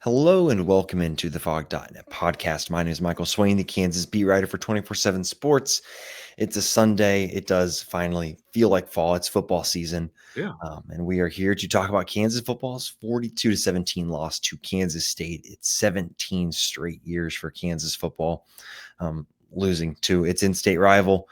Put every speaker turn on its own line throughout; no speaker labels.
Hello and welcome into the Fog.net podcast. My name is Michael Swain, the Kansas beat writer for 24/7 Sports. It's a Sunday. It does finally feel like fall. It's football season.
Yeah.
And we are here to talk about Kansas football's 42-17 loss to Kansas State. It's 17 straight years for Kansas football, losing to its in-state rival.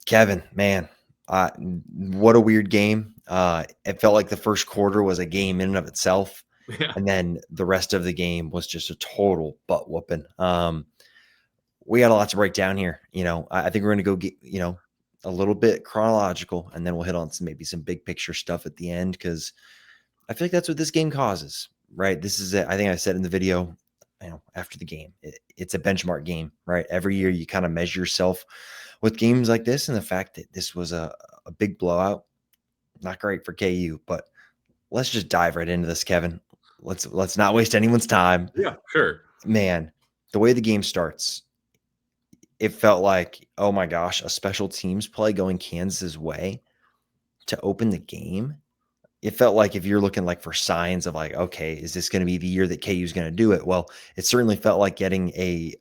Kevin, man, what a weird game. It felt like the first quarter was a game in and of itself.
Yeah.
And then the rest of the game was just a total butt whooping. We got a lot to break down here. I think we're going to go get, a little bit chronological, and then we'll hit on maybe some big picture stuff at the end, because I feel like that's what this game causes, right? This is I think I said in the video, after the game, it's a benchmark game, right? Every year you kind of measure yourself with games like this, and the fact that this was a big blowout, not great for KU, but let's just dive right into this, Kevin. Let's not waste anyone's time.
Yeah, sure.
Man, the way the game starts, it felt like, oh my gosh, a special teams play going Kansas's way to open the game. It felt like if you're looking like for signs of like, okay, is this going to be the year that KU is going to do it? Well, it certainly felt like getting a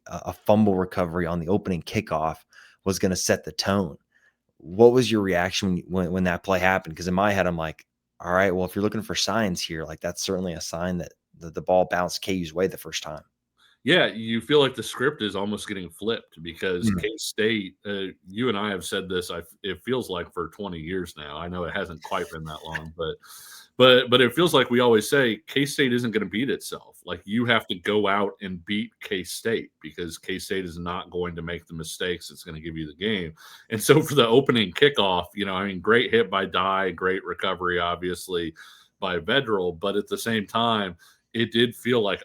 fumble recovery on the opening kickoff was going to set the tone. What was your reaction when that play happened? Because in my head, I'm like, all right, well, if you're looking for signs here, like that's certainly a sign that the ball bounced KU's way the first time.
Yeah, you feel like the script is almost getting flipped because K-State, you and I have said this, it feels like for 20 years now. I know it hasn't quite been that long, but it feels like we always say K-State isn't going to beat itself. Like you have to go out and beat K-State because K-State is not going to make the mistakes that's going to give you the game. And so for the opening kickoff, great hit by Dye, great recovery, obviously, by Vedral. But at the same time, it did feel like,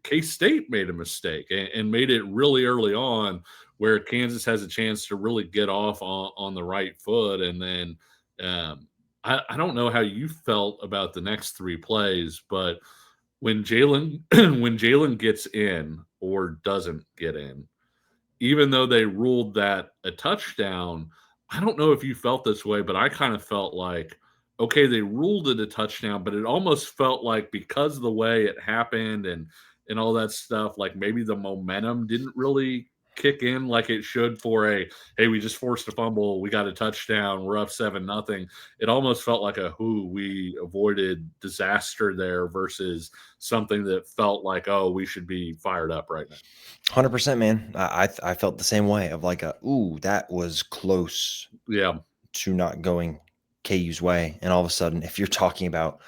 K-State made a mistake and made it really early on where Kansas has a chance to really get off on the right foot. And then I don't know how you felt about the next three plays, but when Jalen when Jalen gets in or doesn't get in, even though they ruled that a touchdown, I don't know if you felt this way, but I kind of felt like, okay, they ruled it a touchdown, but it almost felt like because of the way it happened and all that stuff, like maybe the momentum didn't really kick in like it should for hey, we just forced a fumble, we got a touchdown, we're up 7-0. It almost felt like we avoided disaster there versus something that felt like, oh, we should be fired up right now.
100%, man. I felt the same way of like, that was close
Yeah.
to not going KU's way. And all of a sudden, if you're talking about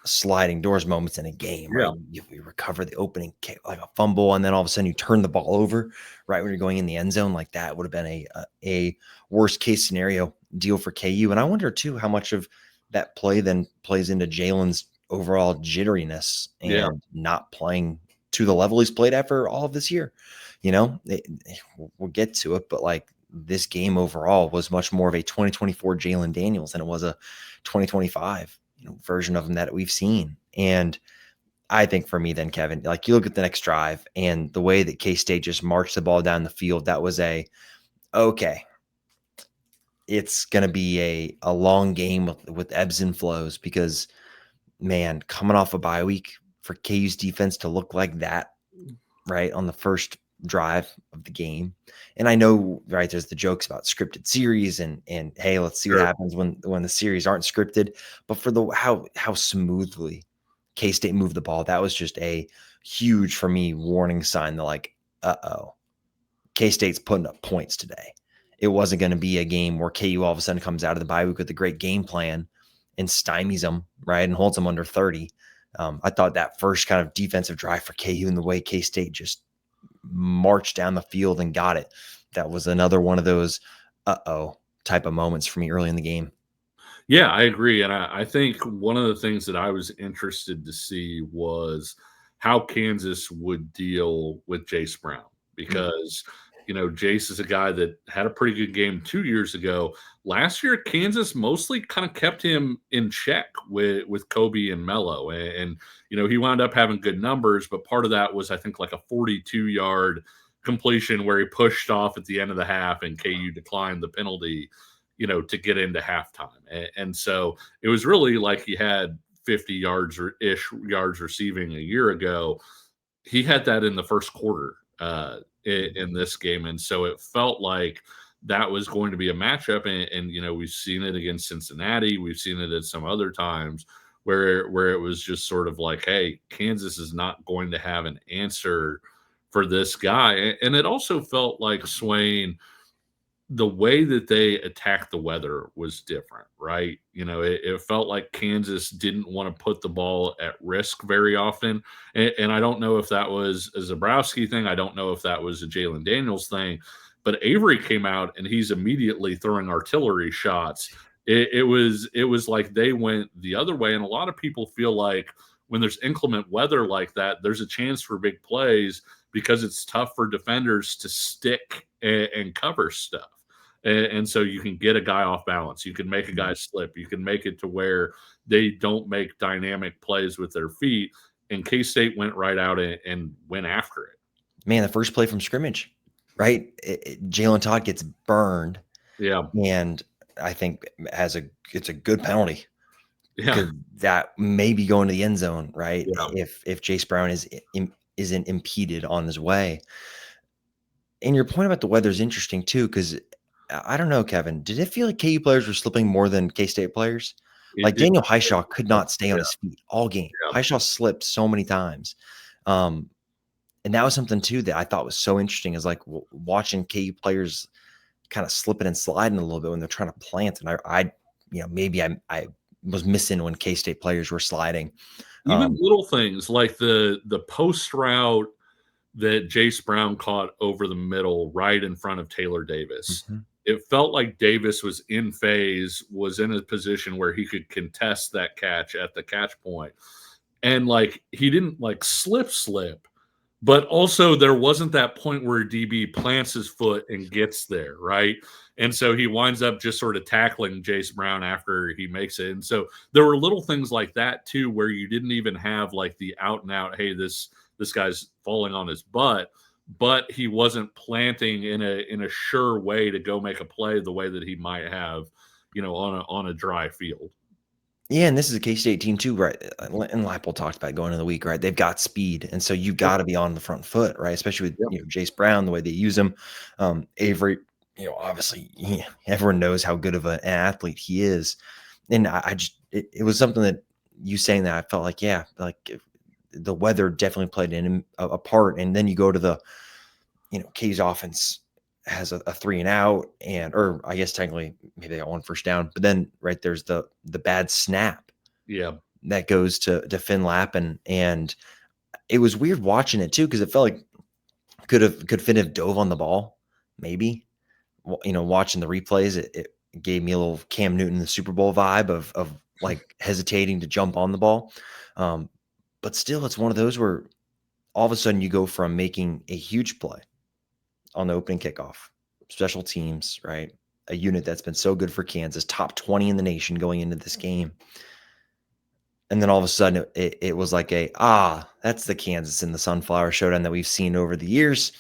sliding doors moments in a game, right?
Yeah.
You recover the opening kick, like a fumble, and then all of a sudden you turn the ball over right when you're going in the end zone. Like that would have been a worst case scenario deal for KU. And I wonder too how much of that play then plays into Jalen's overall jitteriness and not playing to the level he's played at for all of this year. We'll get to it, but like this game overall was much more of a 2024 Jalen Daniels than it was a 2025 version of him that we've seen. And I think for me then, Kevin, like you look at the next drive and the way that K-State just marched the ball down the field, that was okay, it's going to be a long game with ebbs and flows because, man, coming off a bye week for KU's defense to look like that, right, on the first drive of the game. And I know, right, there's the jokes about scripted series and hey, let's see what happens when the series aren't scripted. But for how smoothly K-State moved the ball, that was just a huge, for me, warning sign that like, K-State's putting up points today. It wasn't going to be a game where KU all of a sudden comes out of the bye week with a great game plan and stymies them, right, and holds them under 30. I thought that first kind of defensive drive for KU and the way K-State just marched down the field and got it, that was another one of those type of moments for me early in the game.
Yeah, I agree. And I think one of the things that I was interested to see was how Kansas would deal with Jace Brown because, Jace is a guy that had a pretty good game 2 years ago. Last year, Kansas mostly kind of kept him in check with Kobe and Mello. And he wound up having good numbers, but part of that was, I think, like a 42-yard completion where he pushed off at the end of the half and KU declined the penalty to get into halftime. And so it was really like he had 50 yards or ish yards receiving a year ago. He had that in the first quarter in this game. And so it felt like that was going to be a matchup. And we've seen it against Cincinnati. We've seen it at some other times where it was just sort of like, hey, Kansas is not going to have an answer for this guy. And it also felt like Swain, the way that they attacked the weather was different, right? It felt like Kansas didn't want to put the ball at risk very often. And I don't know if that was a Zabrowski thing. I don't know if that was a Jalen Daniels thing. But Avery came out and he's immediately throwing artillery shots. It was like they went the other way. And a lot of people feel like when there's inclement weather like that, there's a chance for big plays because it's tough for defenders to stick and cover stuff. And so you can get a guy off balance. You can make a guy slip. You can make it to where they don't make dynamic plays with their feet. And K-State went right out and went after it.
Man, the first play from scrimmage, right? Jalen Todd gets burned.
Yeah.
And I think it's a good penalty.
Yeah.
That may be going to the end zone, right?
Yeah.
If Jace Brown isn't impeded on his way. And your point about the weather is interesting too, because I don't know, Kevin, did it feel like KU players were slipping more than K-State players? Like Daniel Highshaw could not stay on his feet all game.
Yeah.
Highshaw slipped so many times. And that was something too that I thought was so interesting, is like watching KU players kind of slipping and sliding a little bit when they're trying to plant. And I maybe I was missing when K-State players were sliding.
Even little things like the post route that Jace Brown caught over the middle right in front of Taylor Davis.
Mm-hmm.
It felt like Davis was in phase, was in a position where he could contest that catch at the catch point. And like he didn't like slip, but also there wasn't that point where DB plants his foot and gets there, right? And so he winds up just sort of tackling Jace Brown after he makes it. And so there were little things like that too, where you didn't even have like the out and out, hey, this guy's falling on his butt, but he wasn't planting in a sure way to go make a play the way that he might have, on a dry field.
Yeah, and this is a K-State team too, right? And Leipold talked about going into the week, right? They've got speed, and so you got to be on the front foot, right? Especially with Jace Brown, the way they use him. Avery, obviously everyone knows how good of an athlete he is, and it was something that you saying that I felt like, yeah, like the weather definitely played a part. And then you go to the, KU's offense has a 3-and-out, or I guess technically maybe they got one first down, but then right there's the bad snap.
Yeah.
That goes to Finn Lappin. And it was weird watching it too, because it felt like could Finn have dove on the ball? Maybe. Watching the replays, it gave me a little Cam Newton, the Super Bowl vibe of like hesitating to jump on the ball. But still, it's one of those where all of a sudden you go from making a huge play on the opening kickoff, special teams, right? A unit that's been so good for Kansas, top 20 in the nation going into this game. And then all of a sudden it was like that's the Kansas and the Sunflower Showdown that we've seen over the years.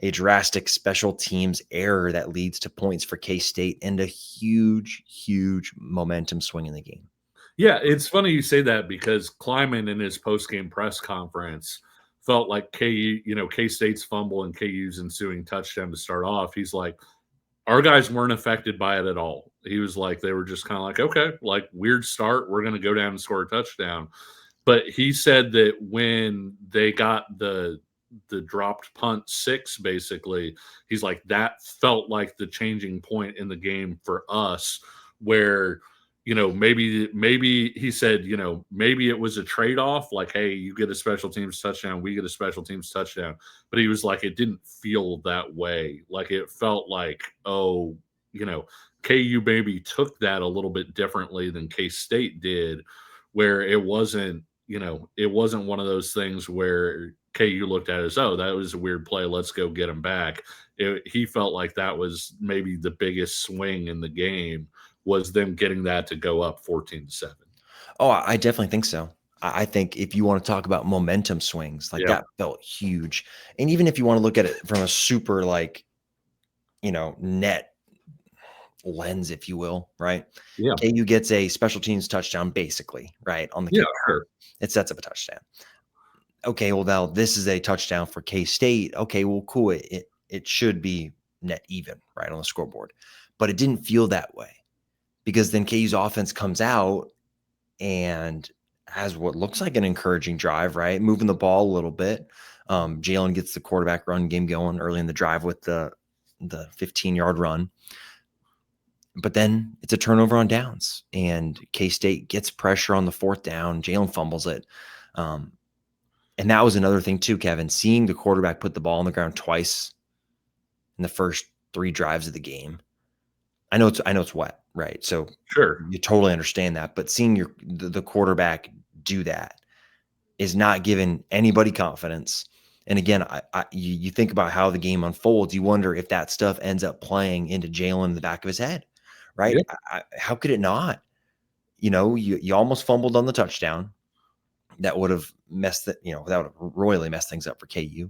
A drastic special teams error that leads to points for K-State and a huge, huge momentum swing in the game.
Yeah, it's funny you say that, because Kleiman in his post-game press conference felt like K-State's fumble and KU's ensuing touchdown to start off. He's like, our guys weren't affected by it at all. He was like, they were just kind of like, okay, like weird start. We're going to go down and score a touchdown. But he said that when they got the dropped punt 6, basically, he's like, that felt like the changing point in the game for us, where maybe he said, maybe it was a trade-off, like, hey, you get a special teams touchdown, we get a special teams touchdown. But he was like, it didn't feel that way. Like, it felt like, KU maybe took that a little bit differently than K-State did, where it wasn't one of those things where KU looked at it as, that was a weird play, let's go get him back. He felt like that was maybe the biggest swing in the game, was them getting that to go up 14-7.
Oh, I definitely think so. I think if you want to talk about momentum swings, like that felt huge. And even if you want to look at it from a super net lens, if you will, right?
Yeah.
KU gets a special teams touchdown, basically, right, on the
Yeah,
kickoff.
sure.
It sets up a touchdown. Okay, well, now this is a touchdown for K-State. Okay, well, cool. It should be net even, right, on the scoreboard. But it didn't feel that way because then KU's offense comes out and has what looks like an encouraging drive, right? Moving the ball a little bit. Jalen gets the quarterback run game going early in the drive with the 15-yard run. But then it's a turnover on downs, and K-State gets pressure on the fourth down. Jalen fumbles it. And that was another thing too, Kevin, seeing the quarterback put the ball on the ground twice in the first 3 drives of the game. I know it's wet, right? So
Sure.
you totally understand that, but seeing the quarterback do that is not giving anybody confidence. And again, you think about how the game unfolds, you wonder if that stuff ends up playing into Jalen in the back of his head, right?
Yeah.
How could it not? You almost fumbled on the touchdown. That would have that would have royally messed things up for KU.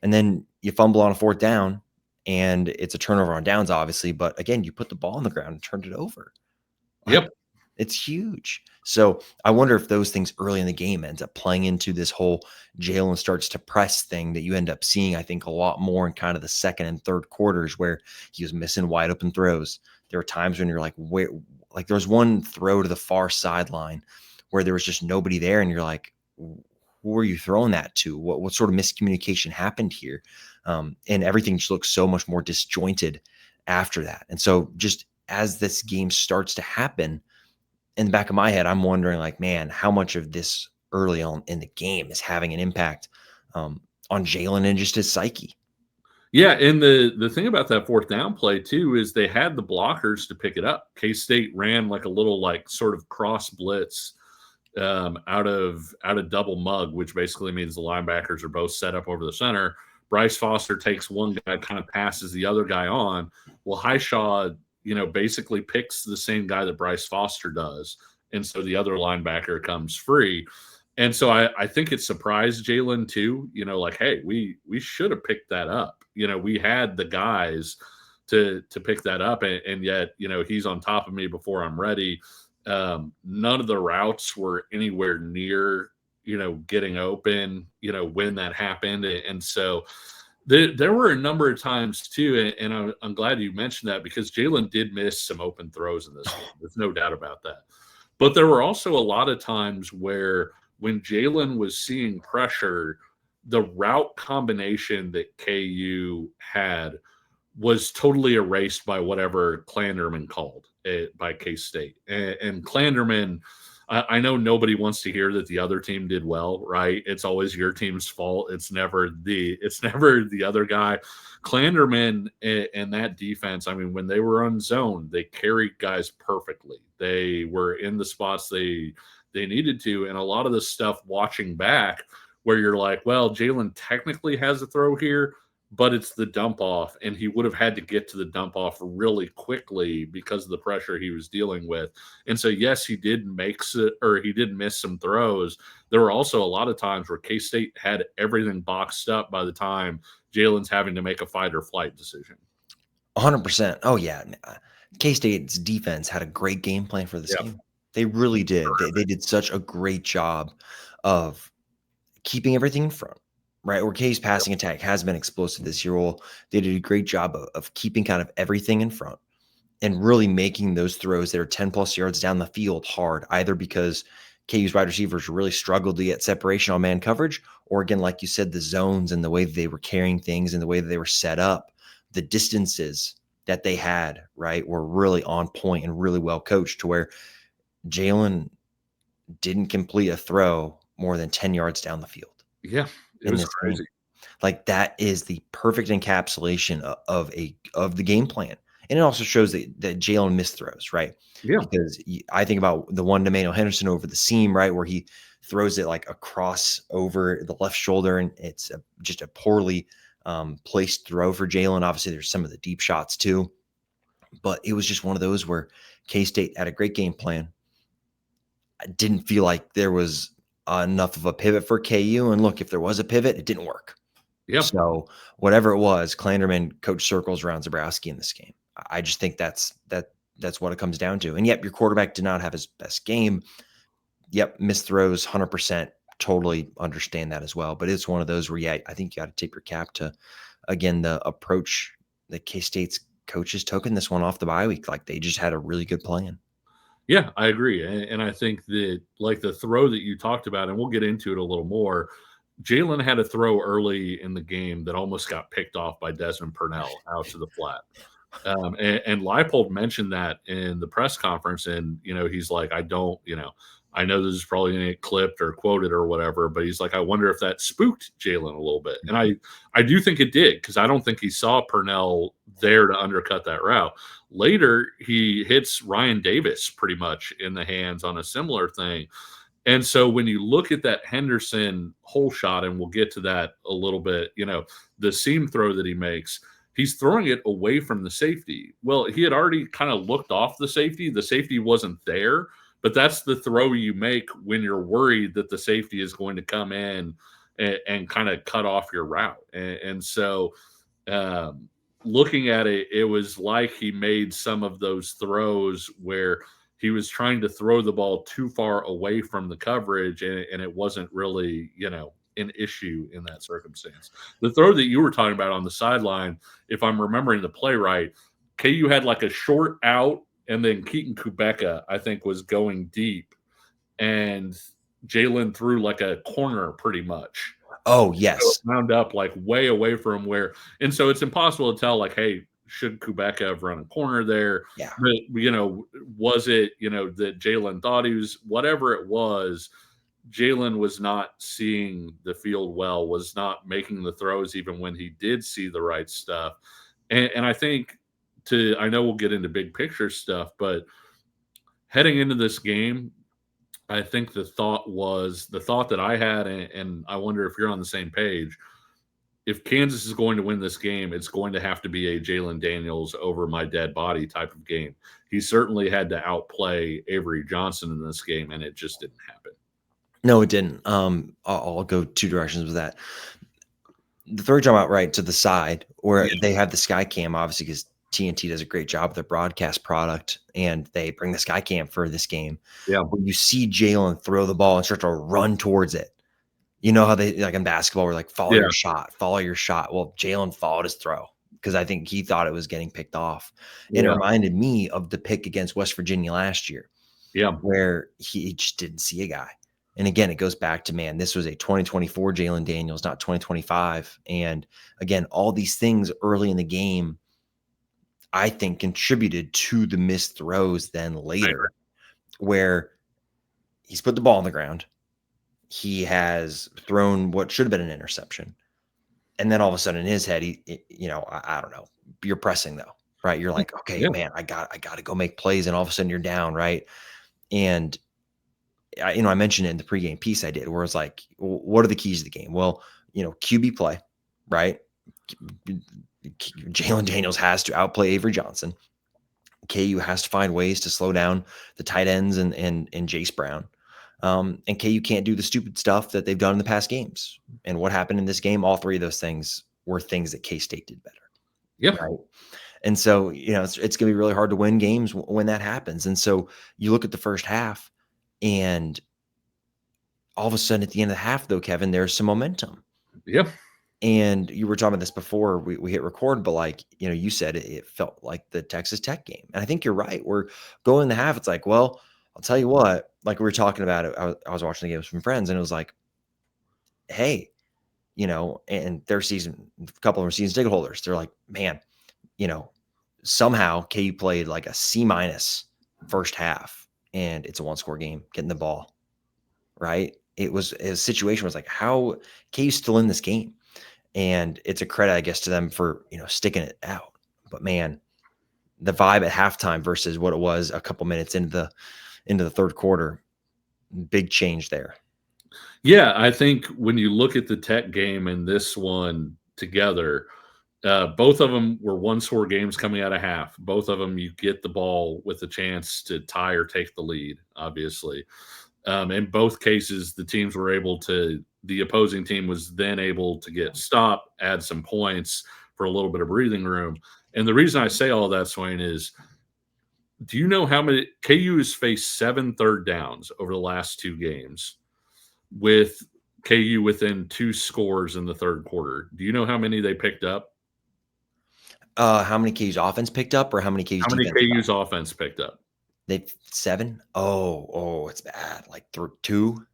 And then you fumble on a fourth down, and it's a turnover on downs, obviously. But again, you put the ball on the ground and turned it over.
Yep.
It's huge. So I wonder if those things early in the game ends up playing into this whole Jalen starts to press thing that you end up seeing, I think, a lot more in kind of the second and third quarters where he was missing wide open throws. There were times when you're like, where, like there was one throw to the far sideline where there was just nobody there, and you're like, who are you throwing that to? What sort of miscommunication happened here? And everything just looks so much more disjointed after that. And so just as this game starts to happen, in the back of my head, I'm wondering, like, man, how much of this early on in the game is having an impact on Jalen and just his psyche?
Yeah, and the thing about that fourth down play too is they had the blockers to pick it up. K-State ran like a little like sort of cross blitz out of double mug, which basically means the linebackers are both set up over the center. Bryce Foster takes one guy, kind of passes the other guy on. Well, Highshaw, basically picks the same guy that Bryce Foster does, and so the other linebacker comes free. And so I think it surprised Jalen too. Like, hey, we should have picked that up. We had the guys to pick that up, and yet he's on top of me before I'm ready. None of the routes were anywhere near getting open when that happened, and so there were a number of times too, and I'm glad you mentioned that because Jalen did miss some open throws in this game. There's no doubt about that. But there were also a lot of times where when Jalen was seeing pressure, the route combination that KU had was totally erased by whatever Clanderman called it by K-State. And Clanderman, I know nobody wants to hear that the other team did well, right? It's always your team's fault. It's never the other guy. Clanderman and that defense, I mean, when they were on zone, they carried guys perfectly. They were in the spots they needed to. And a lot of the stuff watching back where you're like, well, Jalen technically has a throw here, but it's the dump off, and he would have had to get to the dump off really quickly because of the pressure he was dealing with. And so, yes, he did miss some throws. There were also a lot of times where K-State had everything boxed up by the time Jalen's having to make a fight or flight decision.
100%. Oh yeah, K-State's defense had a great game plan for this game. They really did. They did such a great job of keeping everything in front. Right, where K's passing attack has been explosive this year. Well, they did a great job of keeping kind of everything in front and really making those throws that are 10 plus yards down the field hard, either because KU's wide receivers really struggled to get separation on man coverage, or again, like you said, the zones and the way that they were carrying things and the way that they were set up, the distances that they had, right, were really on point and really well coached to where Jalen didn't complete a throw more than 10 yards down the field.
Yeah, it was crazy.
Like that is the perfect encapsulation of the game plan. And it also shows that Jalen missed throws, right?
Yeah.
Because I think about the one to Manuel Henderson over the seam, right, where he throws it like across over the left shoulder, and it's just a poorly placed throw for Jalen. Obviously, there's some of the deep shots too, but it was just one of those where K-State had a great game plan. I didn't feel like there was enough of a pivot for KU, and look, if there was a pivot, it didn't work.
Yep.
So whatever it was, Clanderman coached circles around Zabrowski in this game. I just think that's what it comes down to. And yep, your quarterback did not have his best game. Yep, missed throws, 100%. Totally understand that as well. But it's one of those where, yeah, I think you got to tip your cap to, again, the approach that K-State's coaches took in this one off the bye week. Like, they just had a really good plan.
Yeah, I agree. And I think that, like, the throw that you talked about, and we'll get into it a little more, Jalen had a throw early in the game that almost got picked off by Desmond Purnell out to the flat. And Leipold mentioned that in the press conference, and he's like, I know this is probably going to get clipped or quoted or whatever, but he's like, I wonder if that spooked Jalen a little bit, and I do think it did, because I don't think he saw Purnell there to undercut that route. Later, he hits Ryan Davis pretty much in the hands on a similar thing. And so when you look at that Henderson hole shot, and we'll get to that a little bit, the seam throw that he makes, he's throwing it away from the safety. Well, he had already kind of looked off the safety. The safety wasn't there, but that's the throw you make when you're worried that the safety is going to come in and kind of cut off your route. And so looking at it, it was like he made some of those throws where he was trying to throw the ball too far away from the coverage, and it wasn't really, an issue in that circumstance. The throw that you were talking about on the sideline, if I'm remembering the play right, KU had like a short out, and then Keaton Kubeka, I think, was going deep, and Jalen threw like a corner pretty much.
Oh, yes.
So it wound up like way away from where, and so it's impossible to tell, like, hey, should Kubeka have run a corner there?
Yeah.
But, was it, that Jalen thought he was, whatever it was, Jalen was not seeing the field well, was not making the throws even when he did see the right stuff. And I think I know we'll get into big picture stuff, but heading into this game, I think the thought that I had, and I wonder if you're on the same page. If Kansas is going to win this game, it's going to have to be a Jalen Daniels over my dead body type of game. He certainly had to outplay Avery Johnson in this game, and it just didn't happen.
No, it didn't. I'll go two directions with that. The third jump out right to the side, where they have the sky cam, obviously, because TNT does a great job with their broadcast product, and they bring the sky cam for this game.
Yeah.
When you see Jalen throw the ball and start to run towards it, you know how they, like in basketball, we're like, follow your shot. Well, Jalen followed his throw because I think he thought it was getting picked off. It reminded me of the pick against West Virginia last year, where he just didn't see a guy. And again, it goes back to, man, this was a 2024 Jalen Daniels, not 2025. And again, all these things early in the game, I think, contributed to the missed throws then later, where he's put the ball on the ground. He has thrown what should have been an interception. And then all of a sudden in his head, I don't know, you're pressing though, right? You're like, okay, man, I got to go make plays. And all of a sudden you're down, right? And I mentioned it in the pregame piece I did, where it's like, what are the keys to the game? Well, QB play, right? Jalen Daniels has to outplay Avery Johnson. KU has to find ways to slow down the tight ends and Jace Brown. And KU can't do the stupid stuff that they've done in the past games. And what happened in this game, all three of those things were things that K-State did better.
Yep.
Right? And so, it's going to be really hard to win games when that happens. And so you look at the first half, and all of a sudden at the end of the half, though, Kevin, there's some momentum.
Yep.
And you were talking about this before we hit record, but like, you said it felt like the Texas Tech game. And I think you're right. We're going in the half. It's like, well, I'll tell you what, like we were talking about it. I was watching the games from friends, and it was like, hey, and their season, a couple of them are season ticket holders. They're like, man, somehow KU played like a C- first half, and it's a 1-score game, getting the ball, right? It was a situation was like, how KU's still in this game? And it's a credit, I guess, to them for, sticking it out. But man, the vibe at halftime versus what it was a couple minutes into the third quarter, big change there.
Yeah, I think when you look at the Tech game and this one together, both of them were 1-score games coming out of half. Both of them, you get the ball with a chance to tie or take the lead, obviously. In both cases, the opposing team was then able to get stopped, add some points for a little bit of breathing room. And the reason I say all that, Swain, is do you know how many KU has faced 7 third downs over the last 2 games with KU within 2 scores in the third quarter? Do you know how many they picked up?
How many KU's offense picked up, or how many KU's
How many
defense?
KU's offense picked up?
They 7. Oh, it's bad. Like 2.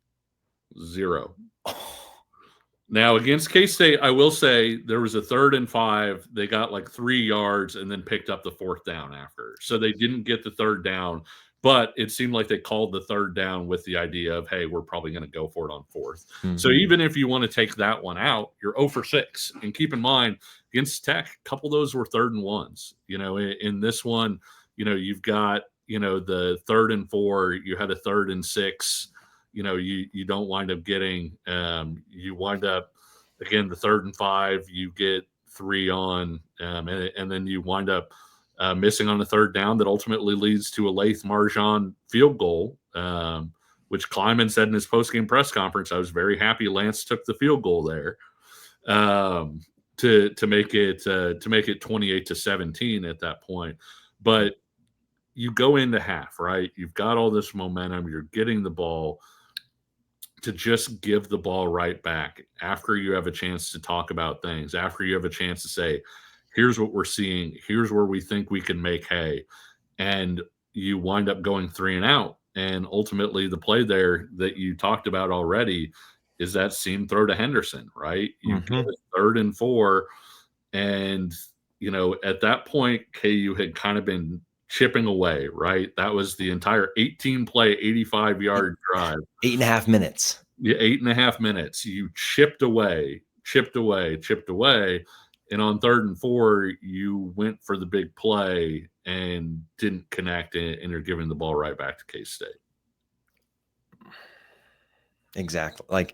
0. Now, against K-State, I will say there was a 3rd and 5. They got like 3 yards and then picked up the 4th down after. So they didn't get the 3rd down, but it seemed like they called the 3rd down with the idea of, hey, we're probably going to go for it on 4th.
Mm-hmm.
So even if you want to take that one out, you're 0 for 6. And keep in mind, against Tech, a couple of those were 3rd and 1s. In this one, you've got, the 3rd and 4, you had a 3rd and 6. You don't wind up getting, you wind up, again, the 3rd and 5, you get 3 on, and then you wind up missing on the 3rd down that ultimately leads to a Lath Marjan field goal, which Kleiman said in his postgame press conference, I was very happy Lance took the field goal there to make it 28-17 at that point. But you go into half, right? You've got all this momentum. You're getting the ball. To just give the ball right back after you have a chance to talk about things, after you have a chance to say, here's what we're seeing, here's where we think we can make hay, and you wind up going 3 and out. And ultimately the play there that you talked about already is that seam throw to Henderson, right? You get a 3rd and 4, and at that point KU had kind of been chipping away, right? That was the entire 18-play, 85-yard drive.
8.5 minutes.
Yeah, 8.5 minutes. You chipped away. And on 3rd and 4, you went for the big play and didn't connect, and you're giving the ball right back to K-State.
Exactly.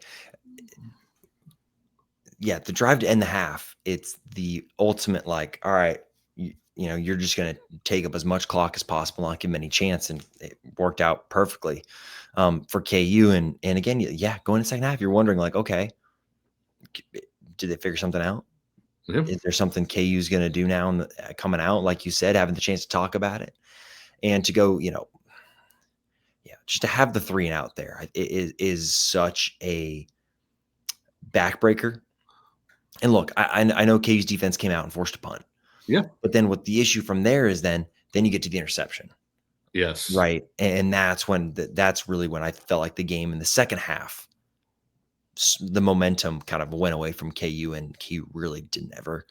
The drive to end the half, it's the ultimate, all right, you're just going to take up as much clock as possible, not give them any chance. And it worked out perfectly for KU. And again, going to second half, you're wondering okay, did they figure something out?
Yeah.
Is there something KU's going to do now coming out, like you said, having the chance to talk about it and to go, just to have the 3 and out there is such a backbreaker. And look, I know KU's defense came out and forced a punt.
Yeah.
But then what the issue from there is then you get to the interception.
Yes.
Right. And that's really when I felt like the game in the second half, the momentum kind of went away from KU, and KU really didn't ever,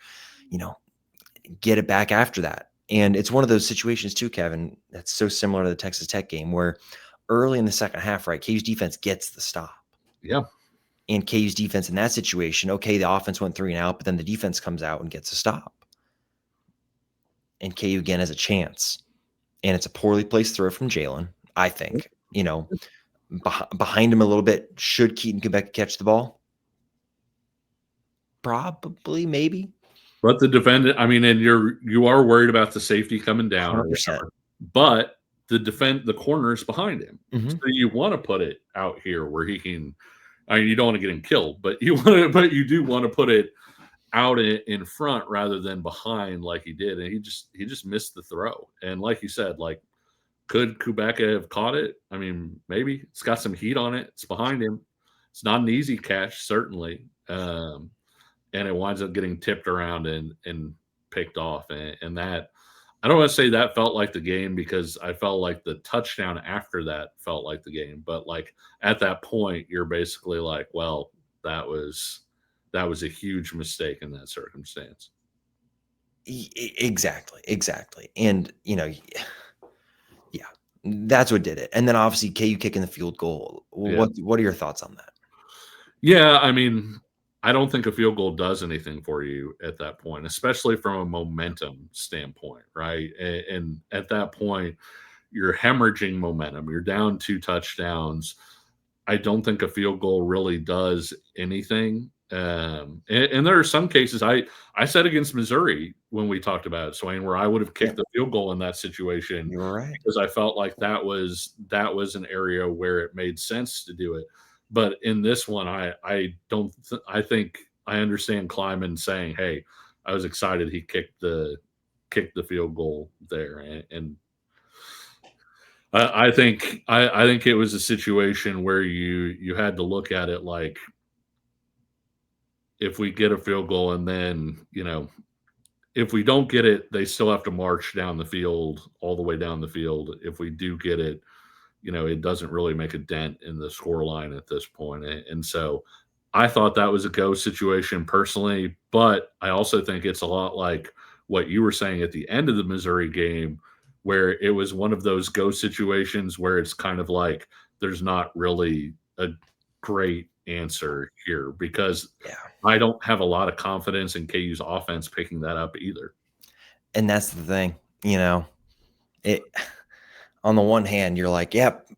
get it back after that. And it's one of those situations too, Kevin, that's so similar to the Texas Tech game where early in the second half, right, KU's defense gets the stop.
Yeah.
And KU's defense in that situation, okay, the offense went 3 and out, but then the defense comes out and gets a stop. And KU again has a chance. And it's a poorly placed throw from Jalen, I think. Behind him a little bit. Should Keaton Quebec catch the ball? Probably, maybe.
But the defendant, and you are worried about the safety coming down.
100%.
But the corner is behind him.
Mm-hmm.
So you want to put it out here where he can. You don't want to get him killed, but you do want to put it out in front rather than behind like he did, and he just missed the throw. And like you said, could Kubeka have caught it? Maybe. It's got some heat on it. It's behind him. It's not an easy catch, certainly, and it winds up getting tipped around and picked off. And that, I don't want to say that felt like the game, because I felt like the touchdown after that felt like the game. But at that point, you're basically well, that was a huge mistake in that circumstance.
Exactly. And, that's what did it. And then obviously KU kicking the field goal.
Yeah.
What are your thoughts on that?
Yeah, I don't think a field goal does anything for you at that point, especially from a momentum standpoint, right? And at that point, you're hemorrhaging momentum. You're down 2 touchdowns. I don't think a field goal really does anything. And there are some cases I said against Missouri when we talked about it, Swain, where I would have kicked the field goal in that situation.
You were right.
Because I felt like that was an area where it made sense to do it. But in this one, I think I understand Kleiman saying, hey, I was excited he kicked the kick the field goal there. And I think it was a situation where you had to look at it like, if we get a field goal and then, if we don't get it, they still have to march down the field, all the way down the field. If we do get it, it doesn't really make a dent in the score line at this point. And so I thought that was a go situation personally, but I also think it's a lot like what you were saying at the end of the Missouri game, where it was one of those go situations where it's kind of like there's not really a great answer here, because I don't have a lot of confidence in KU's offense picking that up either.
And that's the thing, it, on the one hand, you're like, yep,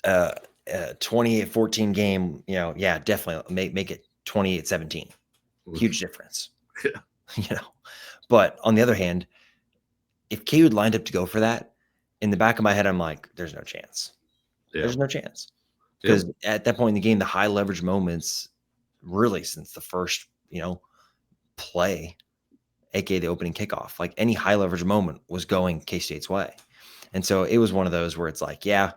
28-14 game, definitely make it 28-17. Huge difference.
Yeah.
But on the other hand, if KU had lined up to go for that, in the back of my head, I'm like, there's no chance. Yeah. There's no chance. Because at that point in the game, the high leverage moments, really since the first, play, aka the opening kickoff, like any high leverage moment was going K-State's way. And so it was one of those where it's like, yeah,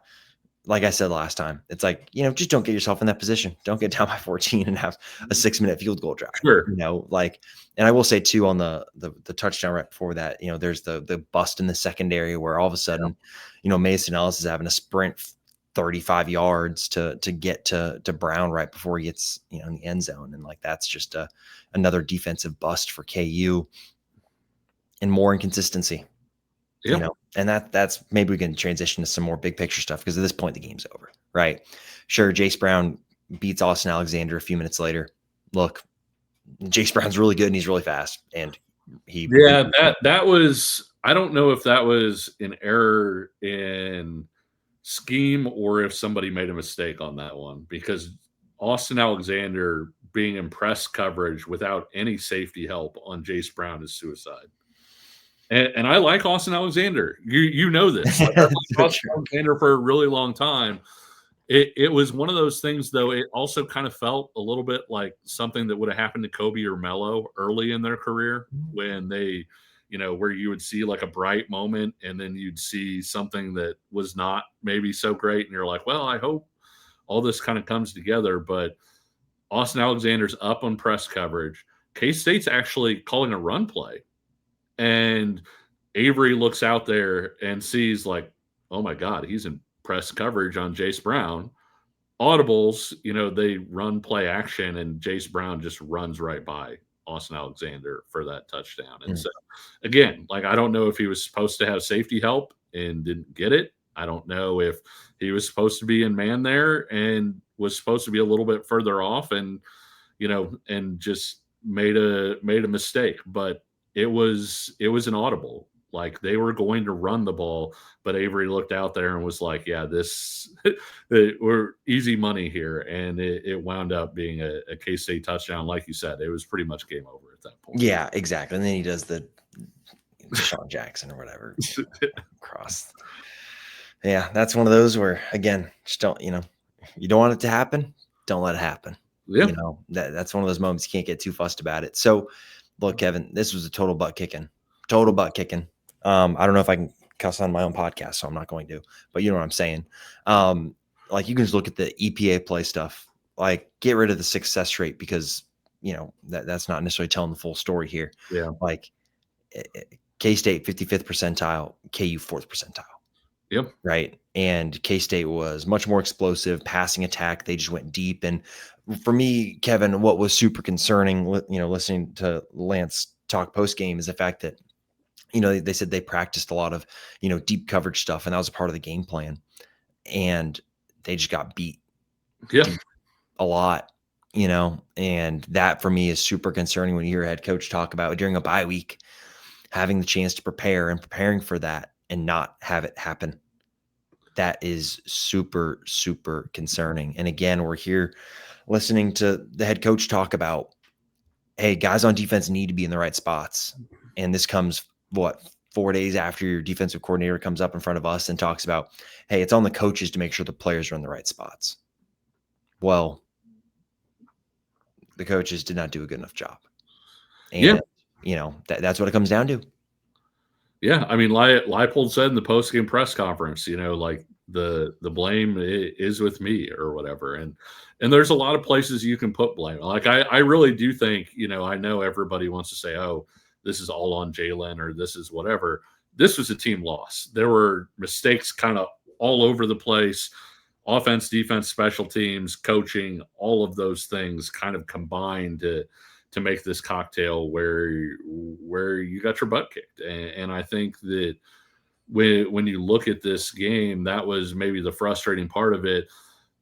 like I said last time, it's like, just don't get yourself in that position. Don't get down by 14 and have a 6-minute field goal drive.
Sure.
And I will say too, on the touchdown right before that, there's the bust in the secondary where all of a sudden, Mason Ellis is having a sprint 35 yards to get to Brown right before he gets, in the end zone. And that's just another defensive bust for KU and more inconsistency.
Yep.
And that's maybe we can transition to some more big picture stuff, because at this point the game's over, right? Sure, Jace Brown beats Austin Alexander a few minutes later. Look, Jace Brown's really good and he's really fast, and
that was, I don't know if that was an error in scheme or if somebody made a mistake on that one, because Austin Alexander being in press coverage without any safety help on Jace Brown is suicide. And I like Austin Alexander. You know this. I've liked Austin Alexander for a really long time. It was one of those things, though. It also kind of felt a little bit like something that would have happened to Kobe or Melo early in their career, when they, where you would see like a bright moment and then you'd see something that was not maybe so great. And you're like, well, I hope all this kind of comes together. But Austin Alexander's up on press coverage. K-State's actually calling a run play. And Avery looks out there and sees like, oh my God, he's in press coverage on Jace Brown. Audibles, they run play action, and Jace Brown just runs right by Austin Alexander for that touchdown. And so, again, like, I don't know if he was supposed to have safety help and didn't get it. I don't know if he was supposed to be in man there and was supposed to be a little bit further off, and and just made a mistake. But it was an audible. Like, they were going to run the ball, but Avery looked out there and was like, yeah, we're easy money here. And it wound up being a K-State touchdown. Like you said, it was pretty much game over at that point.
Yeah, exactly. And then he does the Deshaun Jackson or whatever cross. Yeah, that's one of those where, again, just don't, you don't want it to happen. Don't let it happen.
Yeah.
That's one of those moments you can't get too fussed about it. So, look, Kevin, this was a total butt kicking. Total butt kicking. I don't know if I can cuss on my own podcast, so I'm not going to, but you know what I'm saying. Like, you can just look at the EPA play stuff, like, get rid of the success rate, because, that's not necessarily telling the full story here.
Yeah.
Like, K-State 55th percentile, KU 4th percentile.
Yep.
Right. And K-State was much more explosive passing attack. They just went deep. And for me, Kevin, what was super concerning, listening to Lance talk post game, is the fact that, they said they practiced a lot of, deep coverage stuff, and that was a part of the game plan. And they just got beat a lot, and that for me is super concerning when you hear a head coach talk about during a bye week, having the chance to prepare and preparing for that and not have it happen. That is super, super concerning. And again, we're here listening to the head coach talk about, hey, guys on defense need to be in the right spots. And this comes, 4 days after your defensive coordinator comes up in front of us and talks about, hey, it's on the coaches to make sure the players are in the right spots. Well, the coaches did not do a good enough job. And, that's what it comes down to.
Yeah, I mean, Leipold said in the post-game press conference, like the blame is with me or whatever, and there's a lot of places you can put blame. Like I really do think, I know everybody wants to say, oh, this is all on Jalen or this is whatever. This was a team loss. There were mistakes kind of all over the place. Offense, defense, special teams, coaching, all of those things kind of combined to make this cocktail where you got your butt kicked. And I think that when you look at this game, that was maybe the frustrating part of it.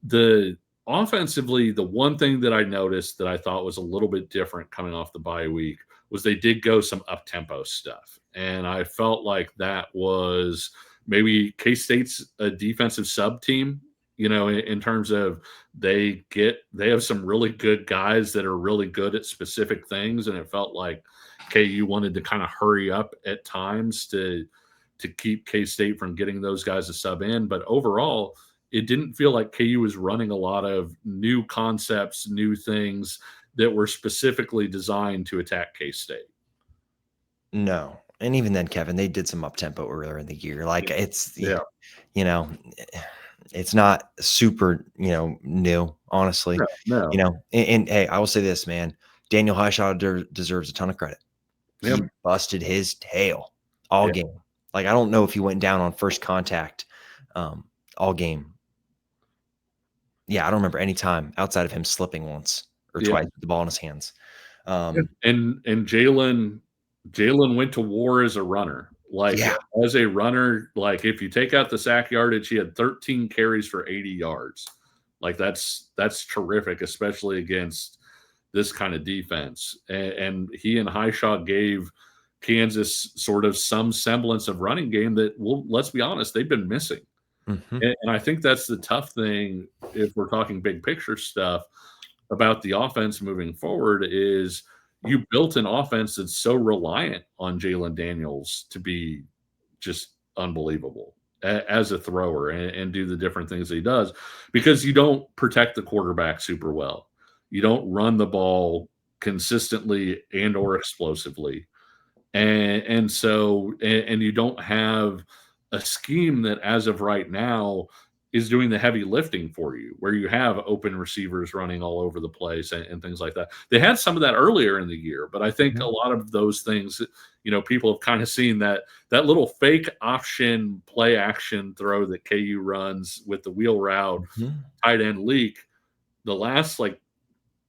The offensively, the one thing that I noticed that I thought was a little bit different coming off the bye week was they did go some up tempo stuff, and I felt like that was maybe K-State's a defensive sub team. In terms of they have some really good guys that are really good at specific things, and it felt like KU wanted to kind of hurry up at times to keep K-State from getting those guys to sub in. But overall, it didn't feel like KU was running a lot of new concepts, new things that were specifically designed to attack K-State.
No. And even then, Kevin, they did some up tempo earlier in the year. Like it's, it's not super, new, honestly.
No.
And hey, I will say this, man. Daniel Highshaw deserves a ton of credit. He busted his tail all game. Like, I don't know if he went down on first contact all game. Yeah, I don't remember any time outside of him slipping once or twice with the ball in his hands.
And Jalen went to war as a runner. Like as a runner, like if you take out the sack yardage, he had 13 carries for 80 yards. Like that's terrific, especially against this kind of defense. And he and Highshaw gave Kansas sort of some semblance of running game that, well, let's be honest, they've been missing. Mm-hmm. And I think that's the tough thing if we're talking big picture stuff about the offense moving forward is you built an offense that's so reliant on Jalen Daniels to be just unbelievable as a thrower and do the different things that he does because you don't protect the quarterback super well. You don't run the ball consistently and or explosively. And so you don't have a scheme that as of right now is doing the heavy lifting for you, where you have open receivers running all over the place and things like that. They had some of that earlier in the year, but I think a lot of those things, people have kind of seen that
Mm-hmm.
fake option play action throw that KU runs with the wheel route, tight end leak. The last like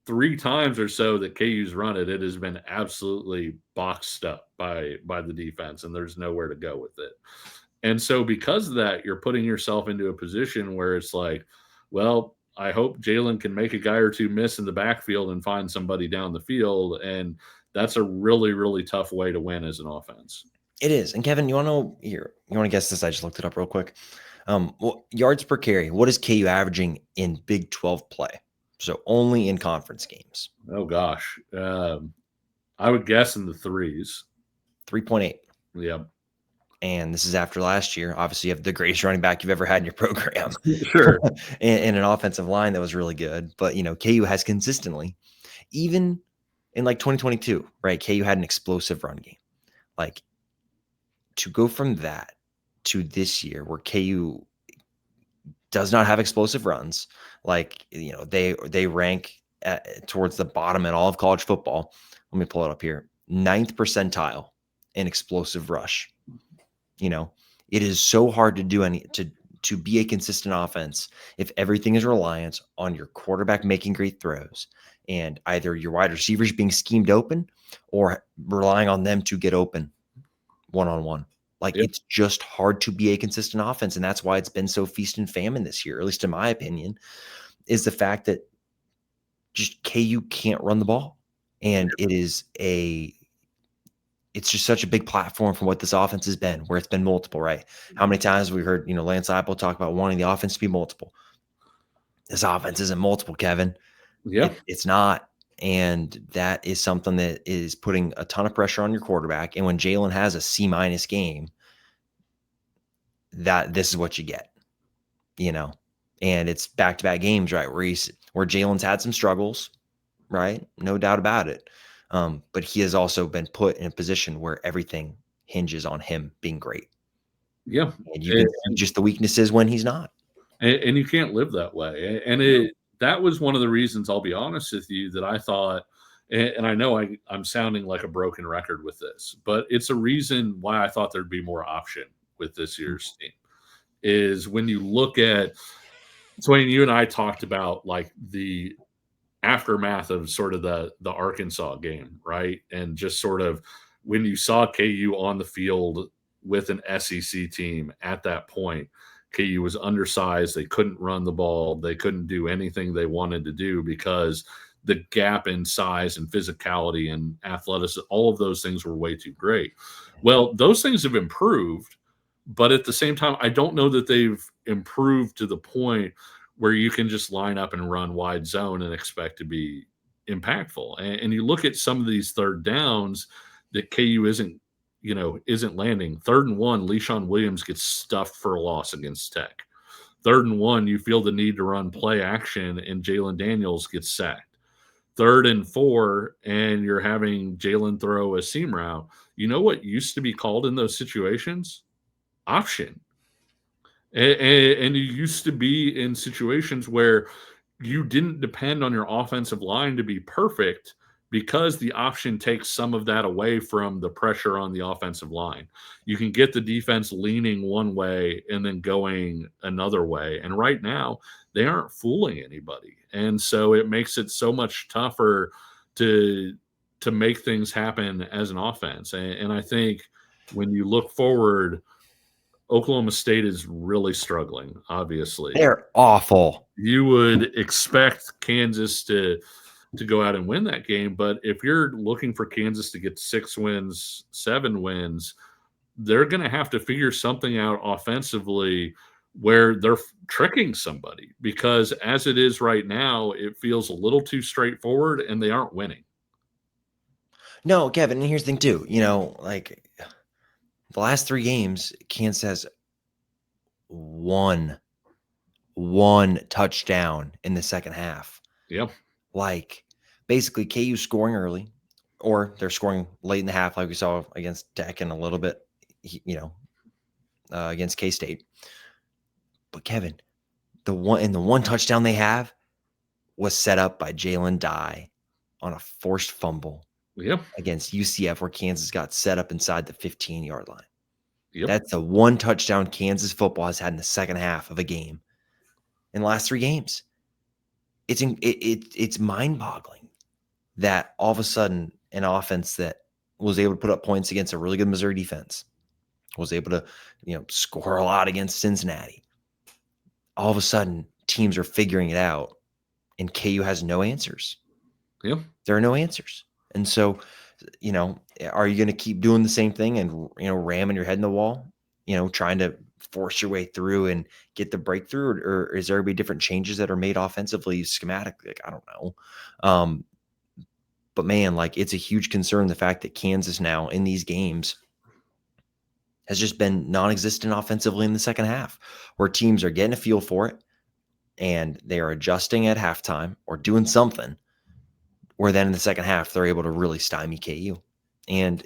3 times or so that KU's run it has been absolutely boxed up by the defense, and there's nowhere to go with it. And so because of that, you're putting yourself into a position where it's like, well, I hope Jalen can make a guy or two miss in the backfield and find somebody down the field. And that's a really, really tough way to win as an offense.
It is. And Kevin, you want to know here? You want to guess this? I just looked it up real quick. Yards per carry. What is KU averaging in Big 12 play? So only in conference games.
Oh gosh, I would guess in the 3s.
3.8.
Yep.
And this is after last year. Obviously, you have the greatest running back you've ever had in your program.
Sure.
and an offensive line that was really good. But, KU has consistently, even in like 2022, right? KU had an explosive run game. Like, to go from that to this year where KU does not have explosive runs, like, they rank towards the bottom in all of college football. Let me pull it up here. 9th percentile in explosive rush. It is so hard to do to be a consistent offense if everything is reliant on your quarterback making great throws and either your wide receivers being schemed open or relying on them to get open one-on-one. Like, It's just hard to be a consistent offense. And that's why it's been so feast and famine this year, at least in my opinion, is the fact that just KU can't run the ball. And it's just such a big platform for what this offense has been, where it's been multiple, right? How many times have we heard, Lance Leipold talk about wanting the offense to be multiple? This offense isn't multiple, Kevin.
Yeah.
It's not. And that is something that is putting a ton of pressure on your quarterback. And when Jalen has a C- game, this is what you get, and it's back-to-back games, right? Where Jalen's had some struggles, right? No doubt about it. But he has also been put in a position where everything hinges on him being great.
Yeah.
And you can see just the weaknesses when he's not.
And you can't live that way. And that was one of the reasons, I'll be honest with you, that I thought, and I know I'm sounding like a broken record with this, but it's a reason why I thought there'd be more option with this year's team, is when you look at, Swain, you and I talked about like the aftermath of sort of the Arkansas game, right? And just sort of when you saw KU on the field with an SEC team at that point, KU was undersized. They couldn't run the ball. They couldn't do anything they wanted to do because the gap in size and physicality and athleticism, all of those things were way too great. Well, those things have improved, but at the same time, I don't know that they've improved to the point where you can just line up and run wide zone and expect to be impactful. And you look at some of these third downs that KU isn't landing. 3rd and 1, Leshaun Williams gets stuffed for a loss against Tech. 3rd and 1, you feel the need to run play action, and Jalen Daniels gets sacked. 3rd and 4, and you're having Jalen throw a seam route. You know what used to be called in those situations? Option. And you used to be in situations where you didn't depend on your offensive line to be perfect, because the option takes some of that away from the pressure on the offensive line. You can get the defense leaning one way and then going another way. And right now, they aren't fooling anybody. And so it makes it so much tougher to make things happen as an offense. And I think when you look forward, Oklahoma State is really struggling, obviously.
They're awful.
You would expect Kansas to go out and win that game, but if you're looking for Kansas to get 6 wins, 7 wins, they're going to have to figure something out offensively where they're tricking somebody, because as it is right now, it feels a little too straightforward and they aren't winning.
No, Kevin, and here's the thing too. Like the last 3 games, Kansas has one touchdown in the second half.
Yeah.
Like basically KU scoring early, or they're scoring late in the half, like we saw against Tech and a little bit, against K-State. But Kevin, the one touchdown they have was set up by Jalen Dye on a forced fumble against UCF, where Kansas got set up inside the 15-yard line. Yep. That's the one touchdown Kansas football has had in the second half of a game in the last 3 games. It's mind-boggling that all of a sudden an offense that was able to put up points against a really good Missouri defense, was able to score a lot against Cincinnati. All of a sudden, teams are figuring it out, and KU has no answers.
Yeah,
there are no answers, and so are you going to keep doing the same thing and ramming your head in the wall, trying to force your way through and get the breakthrough, or is there going to be different changes that are made offensively, schematically? Like, I don't know. But man, like, it's a huge concern, the fact that Kansas now in these games has just been non-existent offensively in the second half, where teams are getting a feel for it and they are adjusting at halftime or doing something, where then in the second half they're able to really stymie KU. And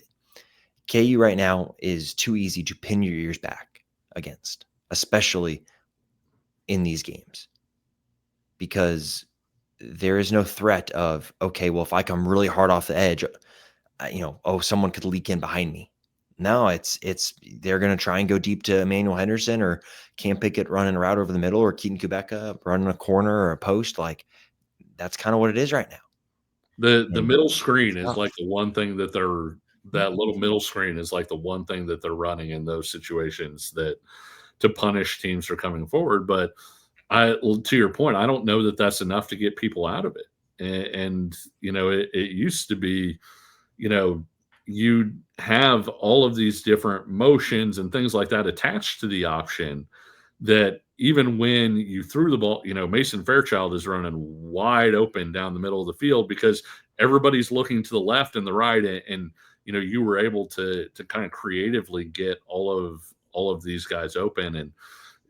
KU right now is too easy to pin your ears back against, especially in these games, because there is no threat of, okay, well, if I come really hard off the edge, someone could leak in behind me. No, it's they're going to try and go deep to Emmanuel Henderson or Cam Pickett running a route over the middle, or Keaton Kubeka running a corner or a post. Like, that's kind of what it is right now.
The middle screen is like the one thing that that little middle screen is like the one thing that they're running in those situations to punish teams for coming forward. But to your point, I don't know that that's enough to get people out of it. And it used to be, you have all of these different motions and things like that attached to the option, that even when you threw the ball, Mason Fairchild is running wide open down the middle of the field because everybody's looking to the left and the right. And you were able to kind of creatively get all of these guys open. And,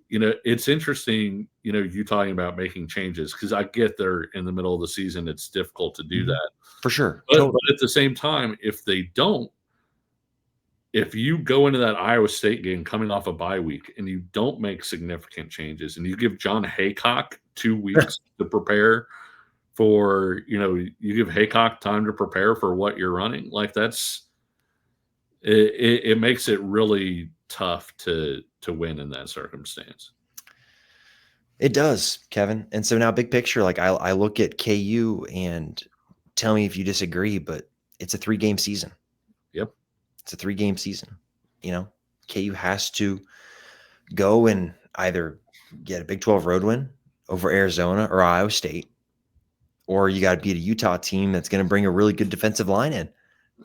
it's interesting, you talking about making changes, because I get they're in the middle of the season. It's difficult to do that.
For sure.
But at the same time, if they don't, if you go into that Iowa State game coming off a bye week and you don't make significant changes and you give John Haycock 2 weeks to prepare for, you give Haycock time to prepare for what you're running, like it makes it really tough to win in that circumstance.
It does, Kevin. And so now big picture, like I look at KU and tell me if you disagree, but it's a 3-game season.
Yep.
It's a 3-game season. KU has to go and either get a Big 12 road win over Arizona or Iowa State, or you got to beat a Utah team that's going to bring a really good defensive line in.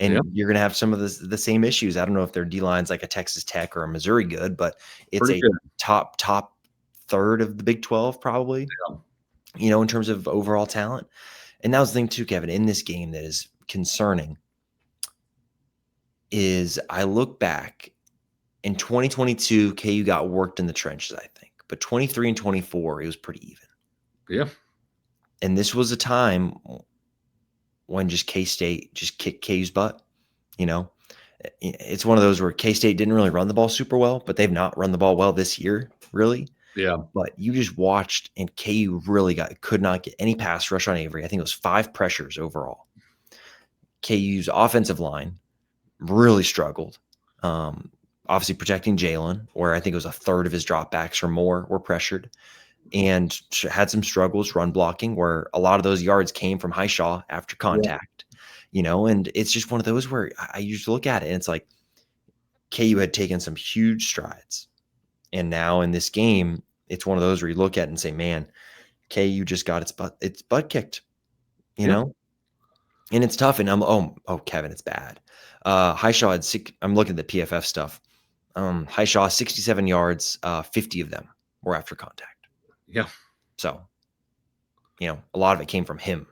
And you're going to have some of the same issues. I don't know if their D-line's like a Texas Tech or a Missouri good, but it's
Pretty
a
good.
top third of the Big 12 probably, in terms of overall talent. And that was the thing too, Kevin, in this game that is concerning is I look back in 2022, KU got worked in the trenches, I think. But 23 and 24, it was pretty even.
Yeah.
And this was a time when just K-State just kicked KU's butt. It's one of those where K-State didn't really run the ball super well, but they've not run the ball well this year, really.
Yeah.
But you just watched, and KU really could not get any pass rush on Avery. I think it was 5 pressures overall. KU's offensive line really struggled. Obviously protecting Jalen, where I think it was a third of his dropbacks or more were pressured, and had some struggles run blocking where a lot of those yards came from Highshaw after contact, and it's just one of those where I used to look at it and it's like KU had taken some huge strides. And now in this game, it's one of those where you look at it and say, man, KU just got its butt kicked, and it's tough. And Kevin, it's bad. Highshaw had I'm looking at the PFF stuff. Highshaw 67 yards, 50 of them were after contact.
Yeah.
So, a lot of it came from him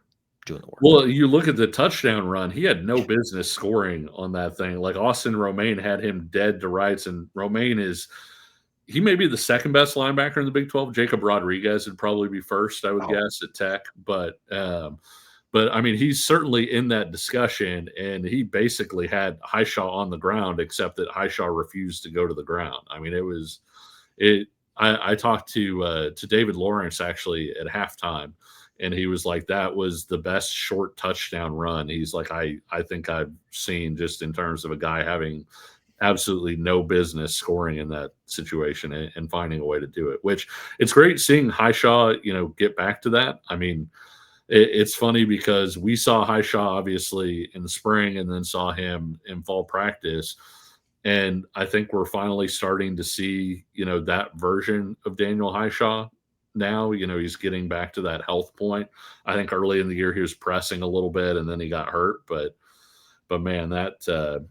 doing the work.
Well, you look at the touchdown run, he had no business scoring on that thing. Like Austin Romaine had him dead to rights, and Romaine he may be the second best linebacker in the Big 12. Jacob Rodriguez would probably be first, I would guess, at Tech. But I mean, he's certainly in that discussion, and he basically had Highshaw on the ground, except that Highshaw refused to go to the ground. I mean, I talked to David Lawrence actually at halftime, and he was like, that was the best short touchdown run. He's like, I think I've seen, just in terms of a guy having absolutely no business scoring in that situation and finding a way to do it, which it's great seeing Highshaw, get back to that. I mean, it's funny because we saw Highshaw obviously in the spring and then saw him in fall practice. And I think we're finally starting to see, that version of Daniel Highshaw now. He's getting back to that health point. I think early in the year he was pressing a little bit and then he got hurt. But man, that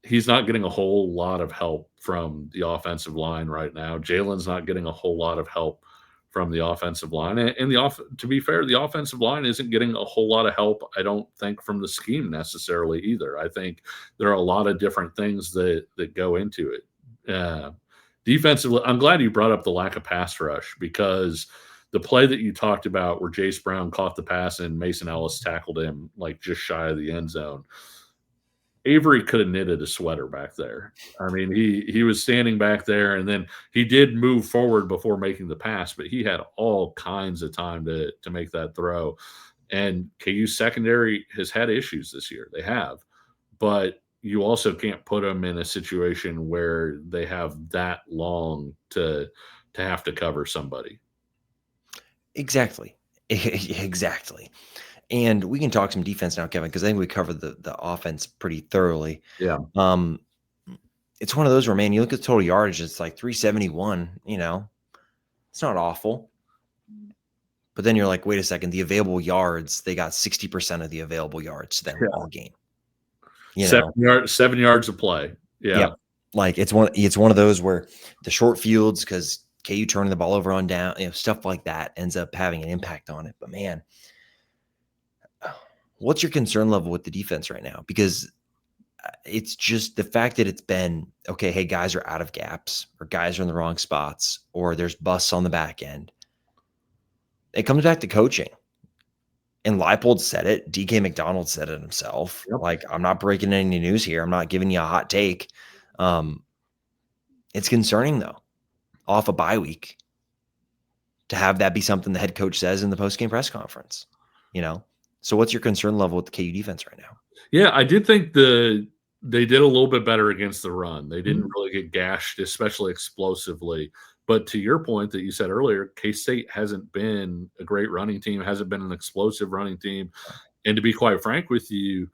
he's not getting a whole lot of help from the offensive line right now. Jalen's not getting a whole lot of help from the offensive line. And to be fair, the offensive line isn't getting a whole lot of help, I don't think, from the scheme necessarily either. I think there are a lot of different things that go into it. Defensively, I'm glad you brought up the lack of pass rush, because the play that you talked about where Jace Brown caught the pass and Mason Ellis tackled him like just shy of the end zone, Avery could have knitted a sweater back there. I mean, he was standing back there, and then he did move forward before making the pass, but he had all kinds of time to make that throw. And KU secondary has had issues this year. They have. But you also can't put them in a situation where they have that long to have to cover somebody.
Exactly. Exactly. And we can talk some defense now, Kevin, because I think we covered the offense pretty thoroughly.
Yeah.
It's one of those where, man, you look at the total yardage, it's like 371, it's not awful. But then you're like, wait a second, the available yards, they got 60% of the available yards to them all game.
7 yards of play. Yeah.
Like it's one of those where the short fields, because KU turning the ball over on down, stuff like that ends up having an impact on it. But man, what's your concern level with the defense right now? Because it's just the fact that it's been, okay, hey, guys are out of gaps, or guys are in the wrong spots, or there's busts on the back end. It comes back to coaching. And Leipold said it. DK McDonald said it himself.
Yep.
Like, I'm not breaking any news here. I'm not giving you a hot take. It's concerning, though, off a bye week, to have that be something the head coach says in the post-game press conference, So what's your concern level with the KU defense right now?
Yeah, I did think they did a little bit better against the run. They didn't
Mhm.
really get gashed, especially explosively. But to your point that you said earlier, K-State hasn't been a great running team, hasn't been an explosive running team. And to be quite frank with you,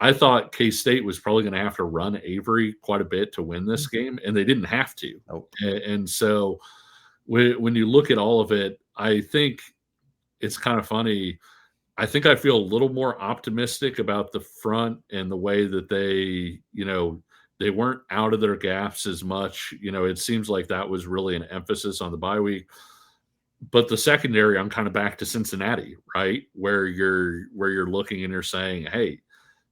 I thought K-State was probably going to have to run Avery quite a bit to win this game, and they didn't have to.
Nope.
And so when you look at all of it, I think it's kind of funny. I think I feel a little more optimistic about the front and the way that they weren't out of their gaps as much. It seems like that was really an emphasis on the bye week. But the secondary, I'm kind of back to Cincinnati, right? Where you're looking and you're saying, hey,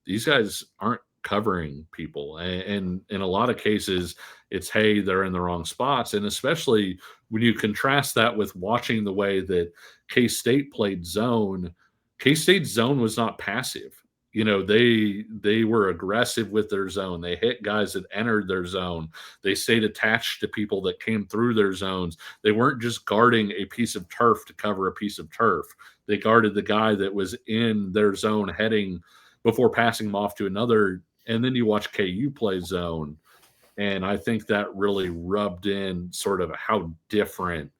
these guys aren't covering people. And in a lot of cases, it's, hey, they're in the wrong spots. And especially when you contrast that with watching the way that K-State played zone, K-State's zone was not passive. They were aggressive with their zone. They hit guys that entered their zone. They stayed attached to people that came through their zones. They weren't just guarding a piece of turf to cover a piece of turf. They guarded the guy that was in their zone heading before passing them off to another. And then you watch KU play zone. And I think that really rubbed in sort of how different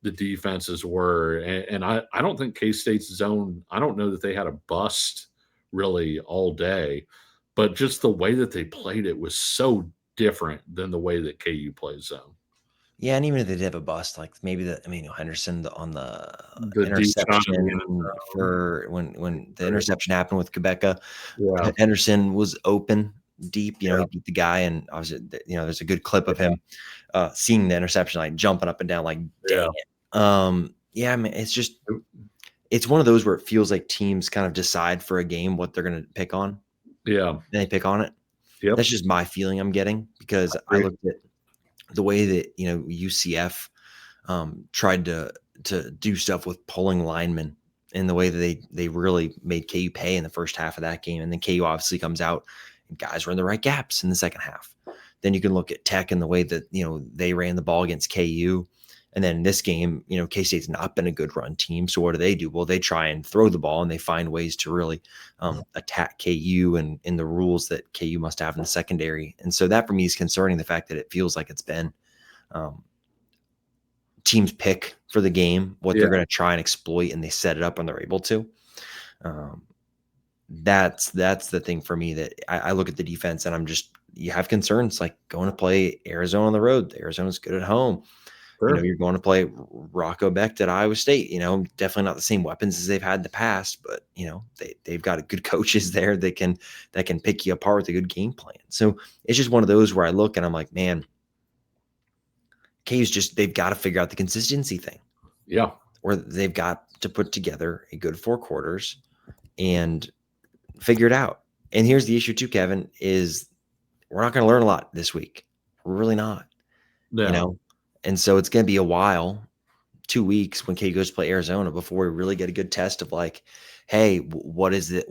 the defenses were. And I don't think K-State's zone, I don't know that they had a bust really all day, but just the way that they played it was so different than the way that KU plays zone.
Yeah, and even if they did have a bust, like maybe Henderson on the
The deep shot in the
interception
end zone.
for when the
Right.
interception happened with Quebeca,
Yeah.
Henderson was open deep.
Yeah.
He beat the guy, and obviously, there's a good clip of him seeing the interception, like jumping up and down, like dang it. Yeah, I mean, it's one of those where it feels like teams kind of decide for a game what they're going to pick on.
Yeah.
And they pick on it.
Yep.
That's just my feeling I'm getting, because I looked at the way that UCF tried to do stuff with pulling linemen, and the way that they really made KU pay in the first half of that game. And then KU obviously comes out and guys were in the right gaps in the second half. Then you can look at Tech and the way that they ran the ball against KU. And then in this game, K-State's not been a good run team. So what do? Well, they try and throw the ball, and they find ways to really attack KU and in the rules that KU must have in the secondary. And so that for me is concerning, the fact that it feels like it's been teams pick for the game what they're going to try and exploit, and they set it up when they're able to. That's the thing for me, that I look at the defense and you have concerns, like going to play Arizona on the road. Arizona's good at home.
Sure.
You're going to play Rocco Becht at Iowa State. Definitely not the same weapons as they've had in the past, but they've got good coaches there that can pick you apart with a good game plan. So it's just one of those where I look and I'm like, man, KU's they've got to figure out the consistency thing.
Yeah.
Or they've got to put together a good 4 quarters and figure it out. And here's the issue too, Kevin, is we're not going to learn a lot this week. We're really not.
Yeah.
And so it's going to be a while, 2 weeks, when KU goes to play Arizona, before we really get a good test of like, hey, what is it?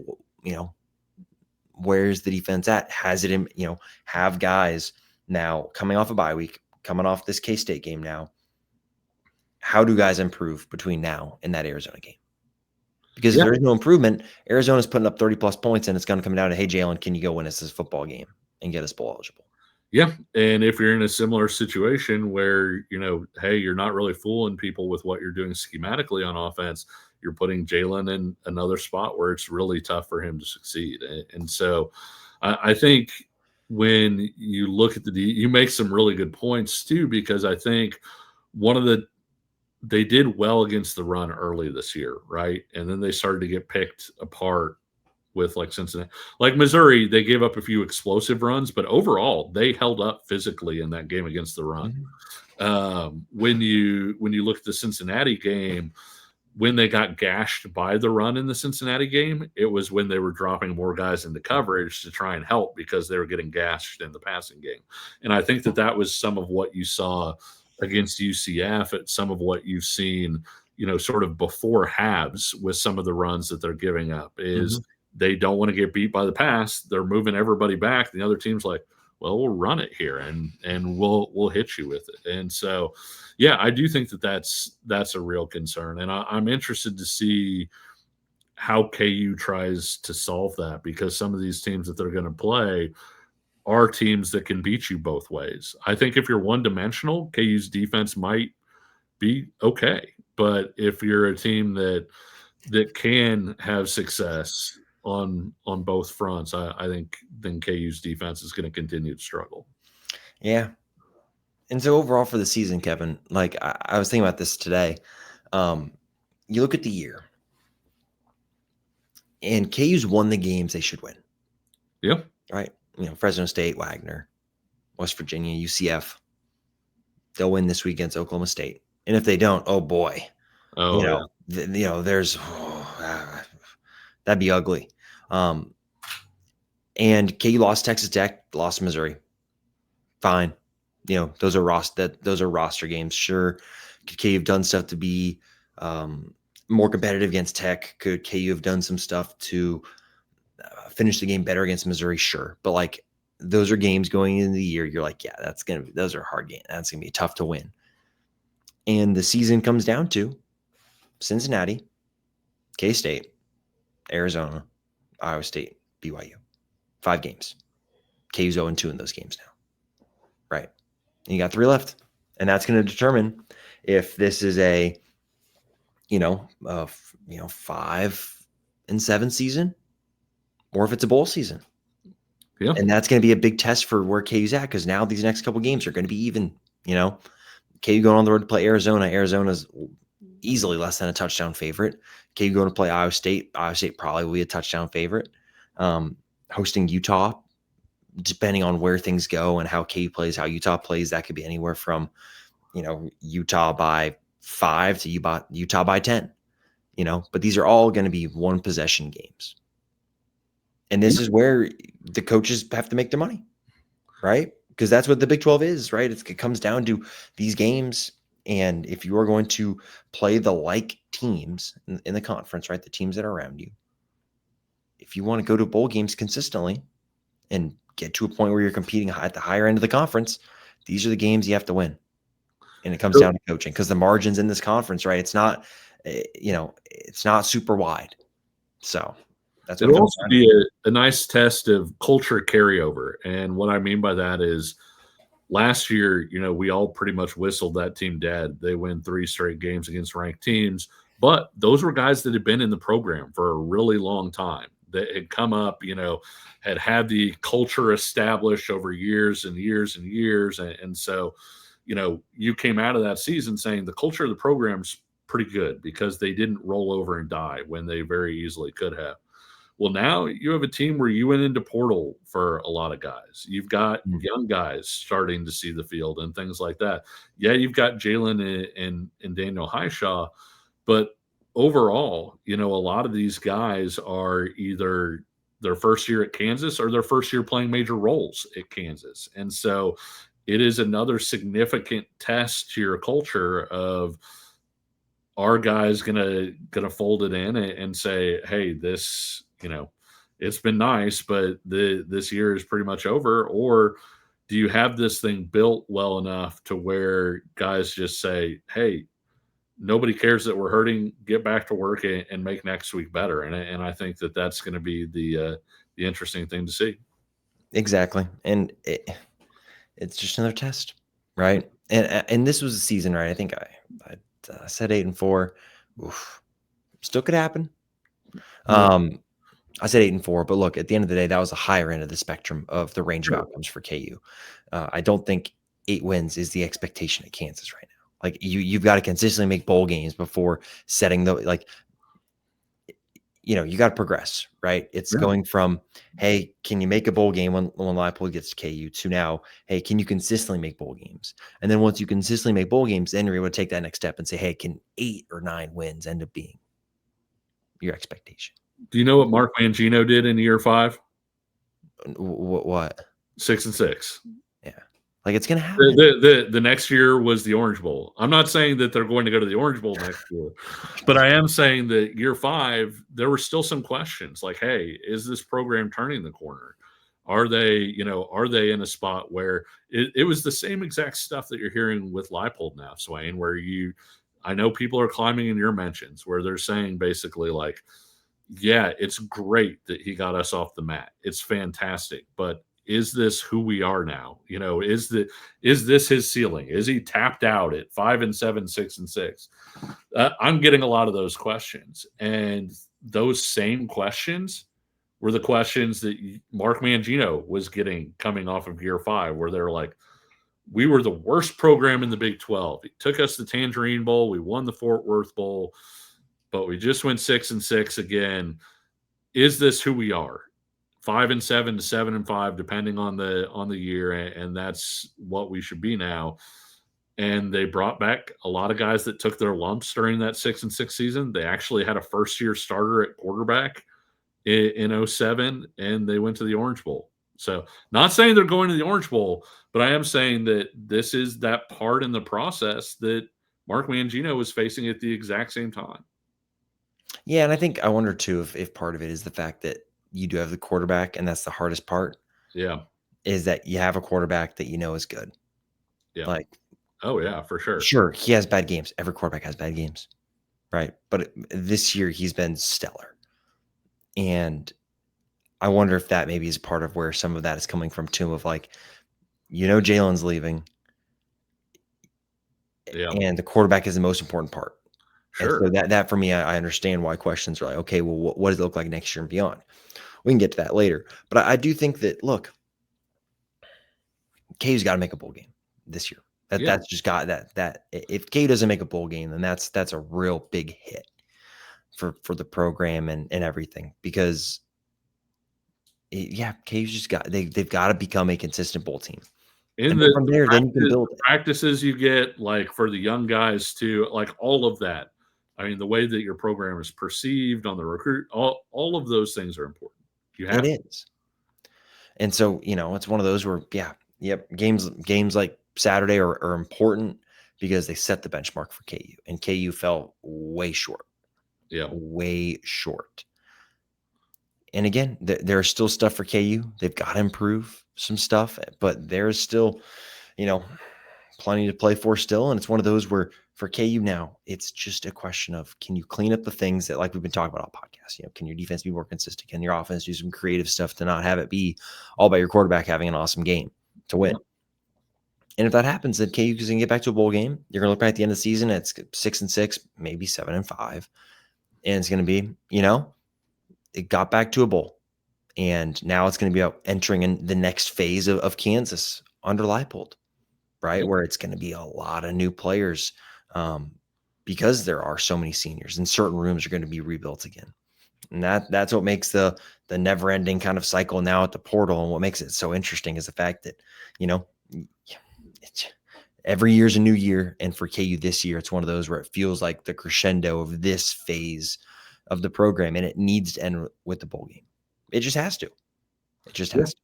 Where's the defense at? Has it, have guys now coming off a bye week, coming off this K-State game now, how do guys improve between now and that Arizona game? Because if there's no improvement, Arizona's putting up 30-plus points, and it's going to come down to, hey, Jalen, can you go win us this football game and get us bowl eligible?
Yeah, and if you're in a similar situation where, hey, you're not really fooling people with what you're doing schematically on offense, you're putting Jalen in another spot where it's really tough for him to succeed. And so I think when you look at you make some really good points too, because I think they did well against the run early this year, right? And then they started to get picked apart with like Cincinnati, like Missouri. They gave up a few explosive runs, but overall they held up physically in that game against the run. When you look at the Cincinnati game, when they got gashed by the run in the Cincinnati game, it was when they were dropping more guys into coverage to try and help, because they were getting gashed in the passing game. And I think that was some of what you saw against UCF, at some of what you've seen, sort of before halves with some of the runs that they're giving up is they don't want to get beat by the pass. They're moving everybody back. The other team's like, well, we'll run it here and we'll hit you with it. And so, yeah, I do think that's a real concern. And I'm interested to see how KU tries to solve that, because some of these teams that they're going to play are teams that can beat you both ways. I think if you're one dimensional, KU's defense might be okay. But if you're a team that can have success on both fronts, I think then KU's defense is going to continue to struggle.
Yeah. And so overall for the season, Kevin, like I was thinking about this today. You look at the year, and KU's won the games they should win.
Yeah.
Right? Fresno State, Wagner, West Virginia, UCF. They'll win this week against Oklahoma State. And if they don't, oh boy. There's that'd be ugly. And KU lost Texas Tech, lost Missouri. Fine. Those are roster games. Sure. Could KU have done stuff to be more competitive against Tech? Could KU have done some stuff to finish the game better against Missouri? Sure. But like, those are games going into the year. You're like, yeah, those are hard games. That's going to be tough to win. And the season comes down to Cincinnati, K-State, Arizona, Iowa State, BYU. 5 games. KU's 0-2 in those games now. Right. And you got 3 left. And that's going to determine if this is a 5-7 season, or if it's a bowl season.
Yeah.
And that's going to be a big test for where KU's at, because now these next couple games are going to be even. KU going on the road to play Arizona. Arizona's easily less than a touchdown favorite. KU going to play Iowa State. Iowa State probably will be a touchdown favorite. Hosting Utah, depending on where things go and how KU plays, how Utah plays, that could be anywhere from, Utah by 5 to Utah by 10. But these are all going to be one possession games. And this is where the coaches have to make their money, right? Because that's what the Big 12 is, right? It comes down to these games. And if you are going to play the like teams in the conference, right, the teams that are around you, if you want to go to bowl games consistently and get to a point where you're competing at the higher end of the conference, these are the games you have to win. And it comes down to coaching, because the margins in this conference, right, it's not, it's not super wide. So that's what
it'll also be a nice test of culture carryover. And what I mean by that is, last year, we all pretty much whistled that team dead. They win 3 straight games against ranked teams, but those were guys that had been in the program for a really long time, that had come up, had the culture established over years and years and years. And so, you came out of that season saying the culture of the program's pretty good, because they didn't roll over and die when they very easily could have. Well, now you have a team where you went into portal for a lot of guys. You've got young guys starting to see the field and things like that. Yeah, you've got Jalen and Daniel Highshaw, but overall, a lot of these guys are either their first year at Kansas or their first year playing major roles at Kansas. And so it is another significant test to your culture of, are guys gonna fold it in and say, hey, this, it's been nice, but this year is pretty much over? Or do you have this thing built well enough to where guys just say, hey, nobody cares that we're hurting, get back to work and make next week better? And I think that that's going to be the interesting thing to see.
Exactly. And it's just another test, right? And this was a season, right? I think I said 8-4. Oof. Still could happen. I said 8-4, but look, at the end of the day, that was the higher end of the spectrum of the range of outcomes for KU. I don't think 8 wins is the expectation at Kansas right now. Like, you've got to consistently make bowl games before setting you got to progress, right? It's going from, hey, can you make a bowl game when Leipold gets to KU, to now, hey, can you consistently make bowl games? And then once you consistently make bowl games, then you're able to take that next step and say, hey, can 8 or 9 wins end up being your expectation?
Do you know what Mark Mangino did in year 5?
What?
6-6.
Yeah. Like, it's going to happen.
The next year was the Orange Bowl. I'm not saying that they're going to go to the Orange Bowl next year, but I am saying that year 5, there were still some questions like, hey, is this program turning the corner? Are they in a spot where it was the same exact stuff that you're hearing with Leipold now, Swain, where I know people are climbing in your mentions where they're saying basically like, yeah, it's great that he got us off the mat. It's fantastic, but is this who we are now? Is this his ceiling? Is he tapped out at 5-7, 6-6? I'm getting a lot of those questions, and those same questions were the questions that Mark Mangino was getting coming off of year 5, where they're like, we were the worst program in the Big 12. It took us the Tangerine Bowl. We won the Fort Worth Bowl, but we just went 6-6 again. Is this who we are? 5-7 to 7-5, depending on the year, and that's what we should be now. And they brought back a lot of guys that took their lumps during that 6-6 season. They actually had a first-year starter at quarterback in 07, and they went to the Orange Bowl. So, not saying they're going to the Orange Bowl, but I am saying that this is that part in the process that Mark Mangino was facing at the exact same time.
Yeah, and I wonder too if part of it is the fact that you do have the quarterback, and that's the hardest part.
Yeah.
Is that you have a quarterback that is good.
Yeah.
Like,
oh yeah, for sure.
Sure, he has bad games. Every quarterback has bad games, right? But this year he's been stellar. And I wonder if that maybe is part of where some of that is coming from too, of like, Jalen's leaving.
Yeah.
And the quarterback is the most important part.
Sure.
And so that for me, I understand why questions are like, okay, well, what does it look like next year and beyond? We can get to that later. But I do think that, look, KU's got to make a bowl game this year. That's just got that if KU doesn't make a bowl game, then that's a real big hit for the program and everything, because KU's just they've got to become a consistent bowl team.
And
from there, then you can build it.
Practices you get, like for the young guys too, like all of that. I mean, the way that your program is perceived on the recruit, all of those things are important.
It is. And so, it's one of those where, games like Saturday are important because they set the benchmark for KU, and KU fell way short.
Yeah.
Way short. And again, there's still stuff for KU. They've got to improve some stuff, but there's still, plenty to play for still. And it's one of those where for KU now, it's just a question of, can you clean up the things that, like we've been talking about all podcasts, can your defense be more consistent? Can your offense do some creative stuff to not have it be all about your quarterback having an awesome game to win? And if that happens, then KU is going to get back to a bowl game. You're going to look back at the end of the season, it's 6-6, maybe 7-5. And it's going to be, it got back to a bowl. And now it's going to be about entering in the next phase of Kansas under Leipold, right? Where it's going to be a lot of new players because there are so many seniors, and certain rooms are going to be rebuilt again. And that's what makes the never-ending kind of cycle now at the portal. And what makes it so interesting is the fact that, every year's a new year. And for KU this year, it's one of those where it feels like the crescendo of this phase of the program, and it needs to end with the bowl game. It just has to. It just has to.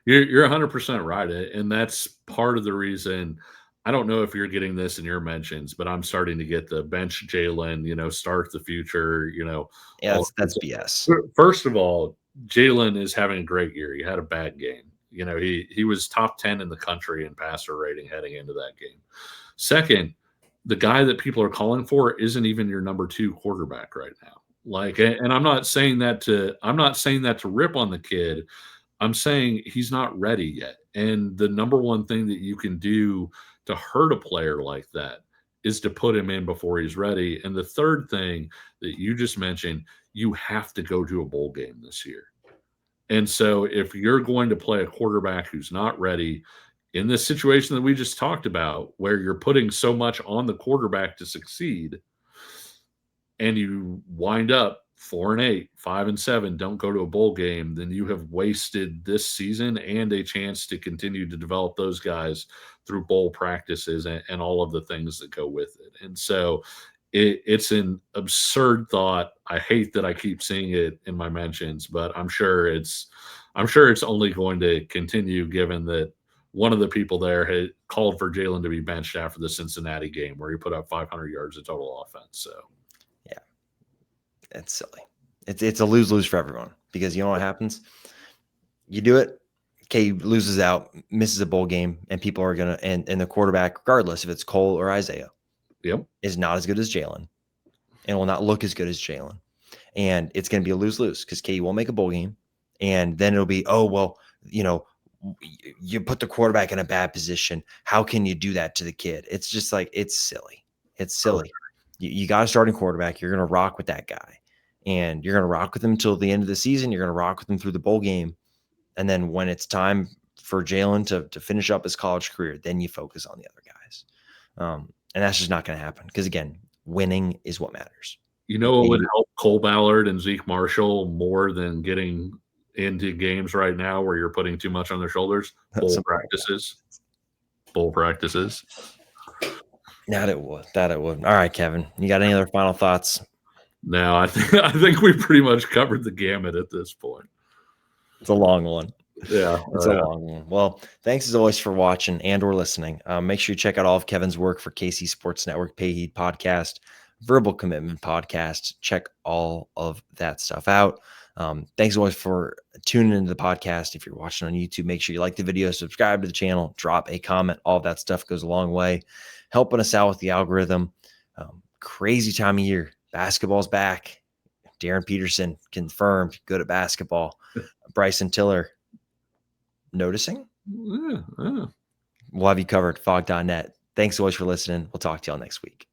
You're 100% right. And that's part of the reason. I don't know if you're getting this in your mentions, but I'm starting to get the bench Jalen, start the future,
Yeah, that's BS.
First of all, Jalen is having a great year. He had a bad game. He was top 10 in the country in passer rating heading into that game. Second, the guy that people are calling for isn't even your number 2 quarterback right now. Like, and I'm not saying that to rip on the kid. I'm saying he's not ready yet. And the number one thing that you can do to hurt a player like that is to put him in before he's ready. And the third thing that you just mentioned, you have to go to a bowl game this year. And so if you're going to play a quarterback who's not ready in this situation that we just talked about, where you're putting so much on the quarterback to succeed, and you wind up 4-8, 5-7, don't go to a bowl game, then you have wasted this season and a chance to continue to develop those guys through bowl practices and all of the things that go with it. And so it's an absurd thought. I hate that I keep seeing it in my mentions, but I'm sure it's only going to continue, given that one of the people there had called for Jalen to be benched after the Cincinnati game where he put up 500 yards of total offense. So,
yeah, it's silly. It's a lose-lose for everyone because you know what happens? You do it, KU loses out, misses a bowl game, and people are going to, and the quarterback, regardless if it's Cole or Isaiah,
yep,
is not as good as Jalen and will not look as good as Jalen. And it's going to be a lose-lose because KU won't make a bowl game. And then it'll be, oh, well, you know, you put the quarterback in a bad position. How can you do that to the kid? It's just like, it's silly. It's silly. You got a starting quarterback. You're going to rock with that guy. And you're going to rock with him until the end of the season. You're going to rock with him through the bowl game. And then when it's time for Jalen to finish up his college career, then you focus on the other guys. And that's just not going to happen because, again, winning is what matters.
You know what would help Cole Ballard and Zeke Marshall more than getting into games right now where you're putting too much on their shoulders? Bowl practices. Bowl practices.
That it would. All right, Kevin. You got any other final thoughts?
No, I think we pretty much covered the gamut at this point.
It's a long one.
Yeah,
it's a long one. Well, thanks as always for watching and or listening. Make sure you check out all of Kevin's work for KC Sports Network, Pay Heed Podcast, Verbal Commitment Podcast. Check all of that stuff out. Thanks always for tuning into the podcast. If you're watching on YouTube, make sure you like the video, subscribe to the channel, drop a comment. All of that stuff goes a long way, helping us out with the algorithm. Crazy time of year. Basketball's back. Darren Peterson confirmed good at basketball. Bryson Tiller noticing.
Yeah.
We'll have you covered. Fog.net. Thanks so much for listening. We'll talk to y'all next week.